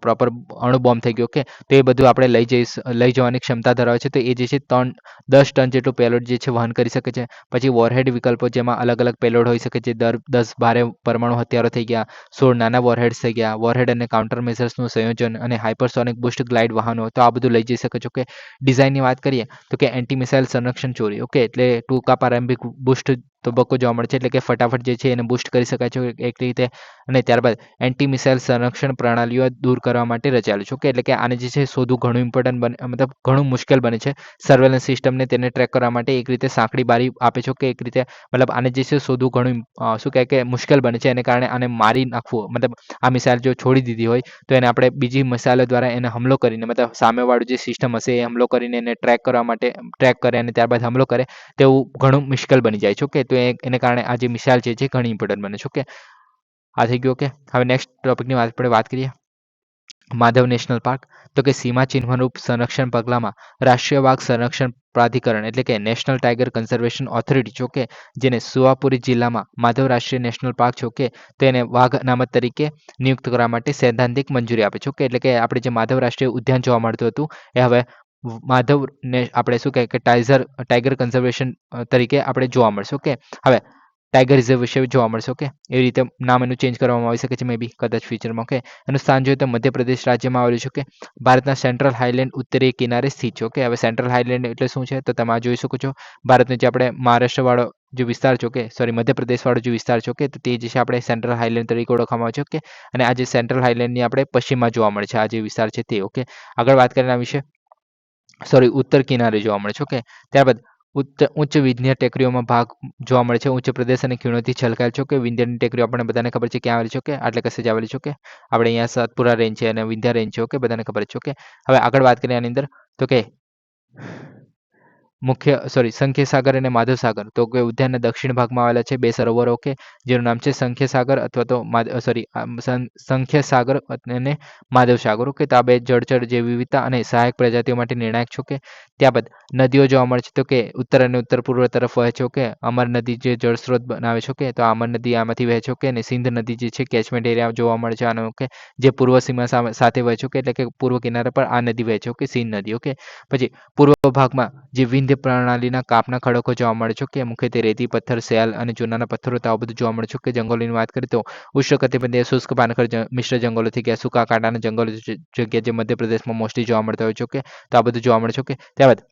પ્રોપર અણુ બોમ્બ થઈ ગયો. ઓકે, તો એ બધું આપણે લઈ જવાની ક્ષમતા ધરાવે છે. તો એ જે છે 10 ટન જેટલું પેલોડ જે છે વહન કરી શકે છે. પછી વોરહેડ વિકલ્પો જેમાં અલગ અલગ પેલોડ હોઈ શકે છે. 10 ભારે પરમાણુ હથિયારો થઈ ગયા, 16 નાના વોરહેડ્સ થઈ ગયા, વોરહેડ અને કાઉન્ટર મેઝર્સનું સંયોજન અને હાઇપરસોનિક બુસ્ટ ગ્લાઇડ વાહનો, તો આ બધું લઈ જઈ શકે છે. ઓકે, ડિઝાઇનની વાત કરીએ તો કે એન્ટી મિસાઇલ સંરક્ષણ ચોરી. ઓકે, એટલે ટૂંકા પ્રારંભિક બુસ્ટ તબક્કો જોવા મળે છે. એટલે કે ફટાફટ જે છે એને બુસ્ટ કરી શકાય છે એક રીતે. અને ત્યારબાદ એન્ટી મિસાઇલ સંરક્ષણ પ્રણાલીઓ દૂર કરવા માટે રચાયેલું છે. ઓકે, એટલે કે આને જે છે શોધવું ઘણું ઇમ્પોર્ટન્ટ બને, મતલબ ઘણું મુશ્કેલ બને છે. સર્વેલન્સ સિસ્ટમને તેને ટ્રેક કરવા માટે એક રીતે સાંકડી બારી આપે છે. કે એક રીતે મતલબ આને જે છે શોધવું ઘણું શું કહે કે મુશ્કેલ બને છે. એને કારણે આને મારી નાખવું, મતલબ આ મિસાઇલ જો છોડી દીધી હોય તો એને આપણે બીજી મિસાઇલો દ્વારા એને હમલો કરીને, મતલબ સામેવાળું જે સિસ્ટમ હશે એ હમલો કરીને એને ટ્રેક કરે અને ત્યારબાદ હમલો કરે, તેવું ઘણું મુશ્કેલ બની જાય છે. ઓકે, તો એને કારણે આ જે મિસાઇલ છે જે ઘણી ઇમ્પોર્ટન્ટ બને છે. ઓકે, આ થઈ ગયું. ઓકે, હવે નેક્સ્ટ ટોપિકની આપણે વાત કરીએ. Madhav national park. તો કે સીમા ચિહ્નરૂપ સંરક્ષણ પગલામાં રાષ્ટ્રીય વાઘ સંરક્ષણ પ્રાધિકરણ એટલે કે નેશનલ ટાઈગર કન્ઝર્વેશન ઓથોરિટી છે. ઓકે, જેને સુવાપુરી જિલ્લામાં માધવ રાષ્ટ્રીય નેશનલ પાર્ક છે. ઓકે, તેને વાઘ અનામત તરીકે નિયુક્ત કરવા માટે સૈદ્ધાંતિક મંજૂરી આપે છે. ઓકે, એટલે કે આપણે જે માધવ રાષ્ટ્રીય ઉદ્યાન જોવા મળતું હતું એ હવે માધવને આપણે શું કહે કે ટાઈગર કન્ઝર્વેશન તરીકે આપણે જોવા મળશે. ઓકે, હવે ટાઈગર રિઝર્વ વિશે જોવા મળશે. ઓકે, એવી રીતે નામ એનું ચેન્જ કરવામાં આવી શકે છે મે બી કદાચ ફ્યુચરમાં. ઓકે, એનું સ્થાન જોઈએ તો મધ્યપ્રદેશ રાજ્યમાં આવેલું છે. ઓકે, ભારતના સેન્ટ્રલ હાઈલેન્ડ ઉત્તરીય કિનારે સ્થિત છે. ઓકે, હવે સેન્ટ્રલ હાઈલેન્ડ એટલે શું છે તો તમે આ જોઈ શકો છો. ભારતનો જે આપણે મહારાષ્ટ્રવાળો જે વિસ્તાર છે, ઓકે, મધ્યપ્રદેશવાળો જે વિસ્તાર છે, ઓકે, તો તે જે છે આપણે સેન્ટ્રલ હાઈલેન્ડ તરીકે ઓળખવામાં આવે છે. ઓકે, અને આ જે સેન્ટ્રલ હાઈલેન્ડની આપણે પશ્ચિમમાં જોવા મળે છે આ જે વિસ્તાર છે તે. ઓકે, આગળ વાત કરીએ આ વિશે. ઉત્તર કિનારે જોવા મળે છે. ઓકે, ત્યારબાદ ઉચ્ચ વિંધ્ય ટેકરીઓમાં ભાગ જોવા મળે છે. ઉચ્ચ પ્રદેશ અને ખીણોથી છલકાયેલ છે. કે વિંધ્યની ટેકરીઓ આપણને બધાને ખબર છે ક્યાં આવેલી છે. ઓકે, આટલે કશે જ આવેલી છે. ઓકે, આપણે અહીંયા સાતપુરા રેન્જ છે અને વિંધ્યા રેન્જ છે. ઓકે, બધાને ખબર છે. ઓકે, હવે આગળ વાત કરીએ આની અંદર તો કે સંખ્ય સાગર અને માધવ સાગર. તો કે ઉદ્યાનના દક્ષિણ ભાગમાં આવેલા છે બે સરોવરો, ઓકે, જેનું નામ છે સંખ્ય સાગર અથવા તો સંખ્ય સાગર અને માધવ સાગર, ઓકે. તો આ બે જળચર જે વિવિધતા અને સહાયક પ્રજાતિઓ માટે નિર્ણાયક છે, ઓકે. ત્યારબાદ નદીઓ જોવા મળે છે, તો કે ઉત્તર અને ઉત્તર પૂર્વ તરફ વહે છે, ઓકે. અમર નદી જે જળ સ્ત્રોત બનાવે છે, ઓકે. તો આ અમર નદી આમાંથી વહે છે, ઓકે. અને સિંધ નદી જે છે કેચમેન્ટ એરિયા જોવા મળે છે આનો, ઓકે, જે પૂર્વ સીમા સાથે વહે છે, ઓકે. એટલે કે પૂર્વ કિનારા પર આ નદી વહે છે, ઓકે, સિંધ નદી, ઓકે. પછી પૂર્વ ભાગમાં જે વિંધ્ય પ્રણાલીના કાપના ખડકો જોવા મળે છે, કે મુખ્યત્વે રેતી પથ્થર, સેલ અને ચૂનાના પથ્થરો, તો આ બધું જોવા મળે છે, કે જંગલોની વાત કરીએ તો ઉષ્ણકટિબંધીય શુષ્ક પાનખર મિશ્ર જંગલોથી ગયા સૂકા કાંટાના જંગલો જગ્યા જે મધ્યપ્રદેશમાં મોસ્ટલી જોવા મળતા હોય છે, ઓકે. તો આ બધું જોવા મળે છે, ઓકે. ત્યારબાદ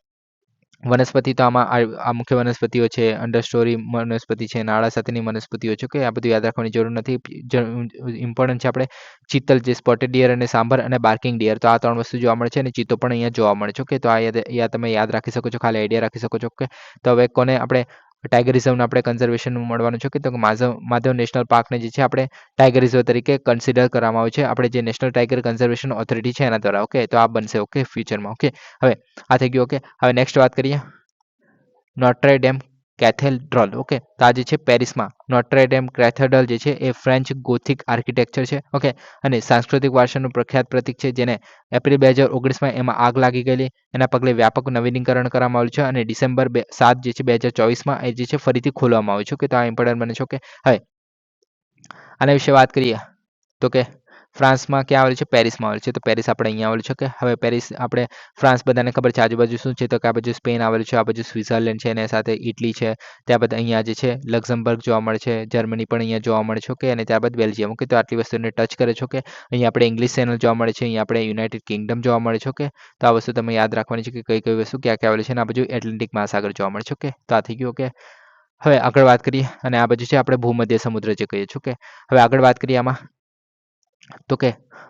વનસ્પતિ, તો આમાં આ મુખ્ય વનસ્પતિઓ છે, અંડરસ્ટોરી વનસ્પતિ છે, નાળા સાથેની વનસ્પતિઓ છે, કે આ બધું યાદ રાખવાની જરૂર નથી. ઇમ્પોર્ટન્ટ છે આપણે ચિત્તલ જે સ્પોટેડ ડિયર અને સાંભર અને બાર્કિંગ ડિયર, તો આ 3 વસ્તુ જોવા મળે છે અને ચિત્તો પણ અહીંયા જોવા મળે છે, ઓકે. તો આ તમે યાદ રાખી શકો છો, ખાલી આઈડિયા રાખી શકો છો, ઓકે. તો હવે કોને આપણે ટાઈગરિઝમને આપણે કન્ઝર્વેશન મળવાનું છે, કે તો માધવ નેશનલ પાર્કને જે છે આપણે ટાઈગર રિઝર્વ તરીકે કન્સિડર કરવામાં આવે છે આપણે જે નેશનલ ટાઈગર કન્ઝર્વેશન ઓથોરિટી છે એના દ્વારા, ઓકે. તો આ બનશે, ઓકે, ફ્યુચરમાં, ઓકે. હવે આ થઈ ગયું, ઓકે. હવે નેક્સ્ટ વાત કરીએ નોટ્રે ડેમ કેથેડ્રલ, ઓકે. તો આ જે છે પેરિસમાં નોટ્રે ડેમ કેથેડ્રલ જે છે એ ફ્રેન્ચ ગોથિક આર્કિટેક્ચર છે, ઓકે. અને સાંસ્કૃતિક વારસાનું પ્રખ્યાત પ્રતીક છે, જેને એપ્રિલ 2019માં એમાં આગ લાગી ગયેલી, એના પગલે વ્યાપક નવીનીકરણ કરવામાં આવ્યું છે અને ડિસેમ્બર 7 જે છે 2024માં એ જે છે ફરીથી ખોલવામાં આવ્યું છે, કે તો આ ઇમ્પોર્ટન્ટ બને છે, ઓકે. હવે આના વિશે વાત કરીએ તો કે ફ્રાન્સમાં ક્યાં આવેલું છે? પેરિસમાં આવેલું છે. તો પેરિસ આપણે અહીંયા આવેલું છે, ઓકે. હવે પેરિસ આપણે ફ્રાન્સ બધાને ખબર છે, આજુબાજુ શું છે તો કે આ બાજુ સ્પેન આવેલું છે, આ બાજુ સ્વિટ્ઝરલેન્ડ છે, અને સાથે ઇટલી છે. ત્યારબાદ અહીંયા જે છે લક્ઝમબર્ગ જોવા મળે છે, જર્મની પણ અહીંયા જોવા મળે છે, ઓકે. અને ત્યારબાદ બેલ્જિયમ, ઓકે. તો આટલી વસ્તુને ટચ કરે છે, ઓકે. અહીંયા આપણે ઇંગ્લિશ ચેનલ જોવા મળે છે, અહીંયા આપણે યુનાઇટેડ કિંગડમ જોવા મળે છે, ઓકે. તો આ વસ્તુ તમે યાદ રાખવાની છે કે કઈ કઈ વસ્તુ ક્યાં ક્યાં આવેલી છે, અને આ બાજુ એટલાન્ટિક મહાસાગર જોવા મળે છે, ઓકે. તો આ થઈ ગયું, ઓકે. હવે આગળ વાત કરીએ, અને આ બાજુ છે આપણે ભૂમધ્ય સમુદ્ર જે કહીએ છીએ, ઓકે. હવે આગળ વાત કરીએ આમાં તો કે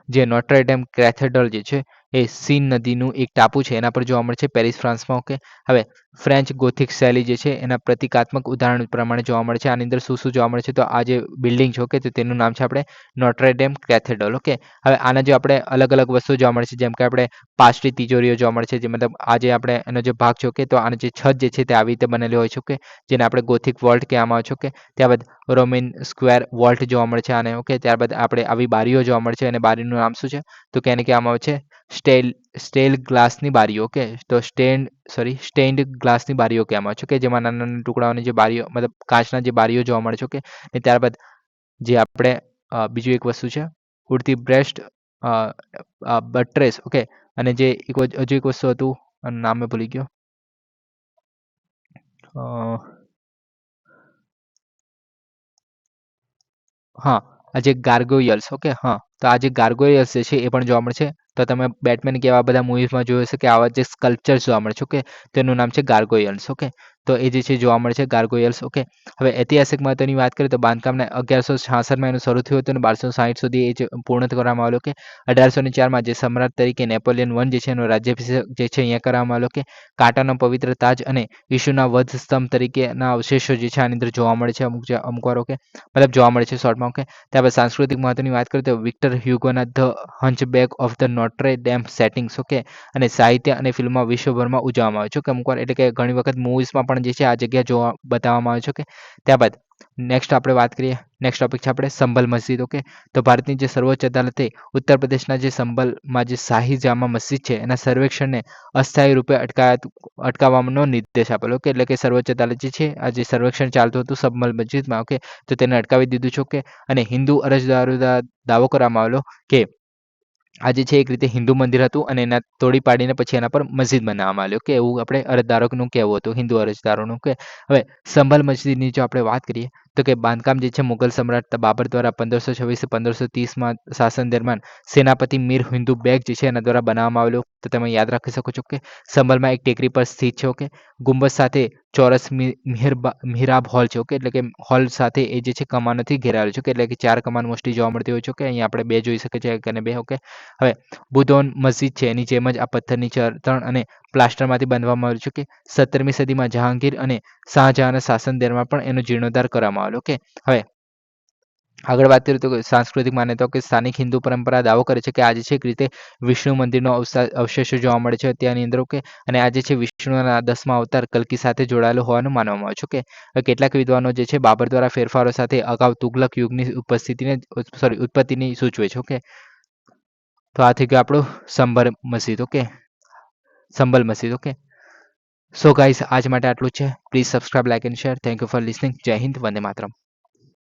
જે નોટ્રે ડેમ કેથેડ્રલ જે છે એ સીન નદીનું એક ટાપુ છે, એના પર જોવા મળે છે પેરિસ ફ્રાન્સમાં, ઓકે. હવે ફ્રેન્ચ ગોથિક શૈલી જે છે એના પ્રતિકાત્મક ઉદાહરણ પ્રમાણે જોવા મળે છે. આની અંદર શું શું જોવા મળે છે? તો આ જે બિલ્ડિંગ છે, ઓકે, તો તેનું નામ છે આપણે નોટ્રે ડેમ કેથેડ્રલ, ઓકે. હવે આના જે આપણે અલગ અલગ વસ્તુ જોવા મળે છે, જેમ કે આપણે પાછલી તિજોરીઓ જોવા મળે છે, જે મતલબ આ જે આપણે એનો જે ભાગ છે, ઓકે, તો આની જે છત જે છે તે આવી રીતે બનેલી હોય છે, ઓકે, જેને આપણે ગોથિક વોલ્ટ કહેવામાં આવે છે, ઓકે. ત્યારબાદ રોમેન સ્ક્વેર વોલ્ટ જોવા મળે છે આને, ઓકે. ત્યારબાદ આપણે આવી બારીઓ જોવા મળે છે, અને બારીનું નામ શું છે તો કે એને કહેવામાં આવે છે સ્ટેલ ગ્લાસની બારીઓ, ઓકે. તો સ્ટેન્ડ ગ્લાસની બારીઓ કહેવામાં આવે છે, કે જેમાં નાના નાના ટુકડાઓની જે બારીઓ મતલબ કાચના જે બારીઓ જોવા મળે છે, ઓકે. અને ત્યારબાદ જે આપણે બીજું એક વસ્તુ છે ઉડતી બ્રેસ્ટ બટ્રેસ, ઓકે. અને જે હજુ એક વસ્તુ હતું નામ મેં ભૂલી ગયો, હા, આ જે ગાર્ગોયલ્સ, ઓકે. હા, તો આ જે ગાર્ગોયલ્સ જે છે એ પણ જોવા મળે છે. તો તમે બેટમેન કે એવા બધા મૂવીઝમાં જોયું હશે કે આવા જે સ્કલ્પચર્સ જોવા મળે છે, ઓકે. તેનું નામ છે ગાર્ગોયલ્સ, ઓકે. તો એ જે છે જોવા મળે છે ગાર્ગોયલ્સ, ઓકે. હવે ઐતિહાસિક મહત્વની વાત કરીએ તો બાંધકામને 1166માં એનું શરૂ થયું હતું અને 1260 સુધી એ જે પૂર્ણ કરવામાં આવેલું, ઓકે. 1804માં જે સમ્રાટ તરીકે નેપોલિયન I જે છે એનો રાજ્યાભિષેક જે છે અહીંયા કરવામાં આવેલો, ઓકે. કાંટાનો પવિત્ર તાજ અને ઈસુના વધ સ્તંભ તરીકેના અવશેષો જે છે આની અંદર જોવા મળે છે અમુક વાર, ઓકે. મતલબ જોવા મળે છે શોર્ટમાં, ઓકે. ત્યારબાદ સાંસ્કૃતિક મહત્વની વાત કરીએ તો વિક્ટર હ્યુગોના the hunchback of the Notre Dame settings, okay. અને સાહિત્ય અને ફિલ્મમાં વિશ્વભરમાં ઉજવવામાં આવે છે, ઓકે. અમુક વાર એટલે કે ઘણી વખત મૂવીઝમાં પણ જે છે આ જગ્યા જોવા બતાવવામાં આવે છે, ઓકે. ત્યારબાદ નેક્સ્ટ આપણે વાત કરીએ, નેક્સ્ટ ટોપિક છે આપણે સંભલ મસ્જિદ, ઓકે. તો ભારતની જે સર્વોચ્ચ અદાલતે ઉત્તર પ્રદેશના જે સંભલમાં જે શાહી જામા મસ્જિદ છે એના સર્વેક્ષણને અસ્થાયી રૂપે અટકાવવાનો નિર્દેશ આપેલો, ઓકે. એટલે કે સર્વોચ્ચ અદાલત જે છે આ જે સર્વેક્ષણ ચાલતું હતું સંભલ મસ્જિદમાં, ઓકે, તો તેને અટકાવી દીધું છે, ઓકે. અને હિન્દુ અરજદારો દાવો કરવામાં આવેલો કે આ જે છે એક રીતે હિન્દુ મંદિર હતું અને એના તોડી પાડીને પછી એના પર મસ્જિદ બનાવવામાં આવ્યું, કે એવું આપણે અરજદારોનું કહેવું હતું, હિન્દુ અરજદારોનું, કે હવે સંભલ મસ્જિદની જો આપણે વાત કરીએ તો કે બાંધકામ જે છે મુગલ સમ્રાટ બાબર દ્વારા 1526 1530માં શાસન દરમિયાન સેનાપતિ મીર હિન્દુ બેગ જે છે એના દ્વારા બનાવવામાં આવેલું. તો તમે યાદ રાખી શકો છો કે સંભલમાં એક ટેકરી પર સ્થિત છે, ઓકે. ગુંબજ સાથે ચોરસ મિહરાબ હોલ છે, ઓકે. એટલે કે હોલ સાથે એ જે છે કમાનોથી ઘેરાયેલું છે, એટલે કે 4 કમાન મોસ્ટલી જોવા મળતી હોય છે, ઓકે. અહીંયા આપણે 2 જોઈ શકીએ છીએ, એક અને 2, ઓકે. હવે બુધોન મસ્જિદ છે એની જેમ જ આ પથ્થરની ચણતર અને પ્લાસ્ટરમાંથી બાંધવામાં આવ્યું છે, કે 17મી સદીમાં જહાંગીર અને શાહજહાંના શાસન દરમિયાન પણ એનો જીર્ણોદ્ધાર કરવામાં આવેલો, ઓકે. હવે આગળ વાત કરીએ તો સાંસ્કૃતિક માન્યતાઓ કે સ્થાનિક હિન્દુ પરંપરા દાવો કરે છે કે આજે છે એક રીતે વિષ્ણુ મંદિરનો અવશેષો જોવા મળે છે ત્યાંની અંદર. ઓકે, અને આજે છે વિષ્ણુના 10મા અવતાર કલ્કી સાથે જોડાયેલો હોવાનું માનવામાં આવે છે. ઓકે, હવે કેટલાક વિદ્વાનો જે છે બાબર દ્વારા ફેરફારો સાથે અગાઉ તુગલક યુગની ઉત્પત્તિની સૂચવે છે. ઓકે, તો આ થઈ ગયું આપણું સંભર મસ્જિદ. ઓકે, સંભલ મસ્જિદ. ઓકે, સો ગાઈઝ આજ માટે આટલું જ છે. Please subscribe, like and share. Thank you for listening. જય હિન્દ, વંદે માતરમ.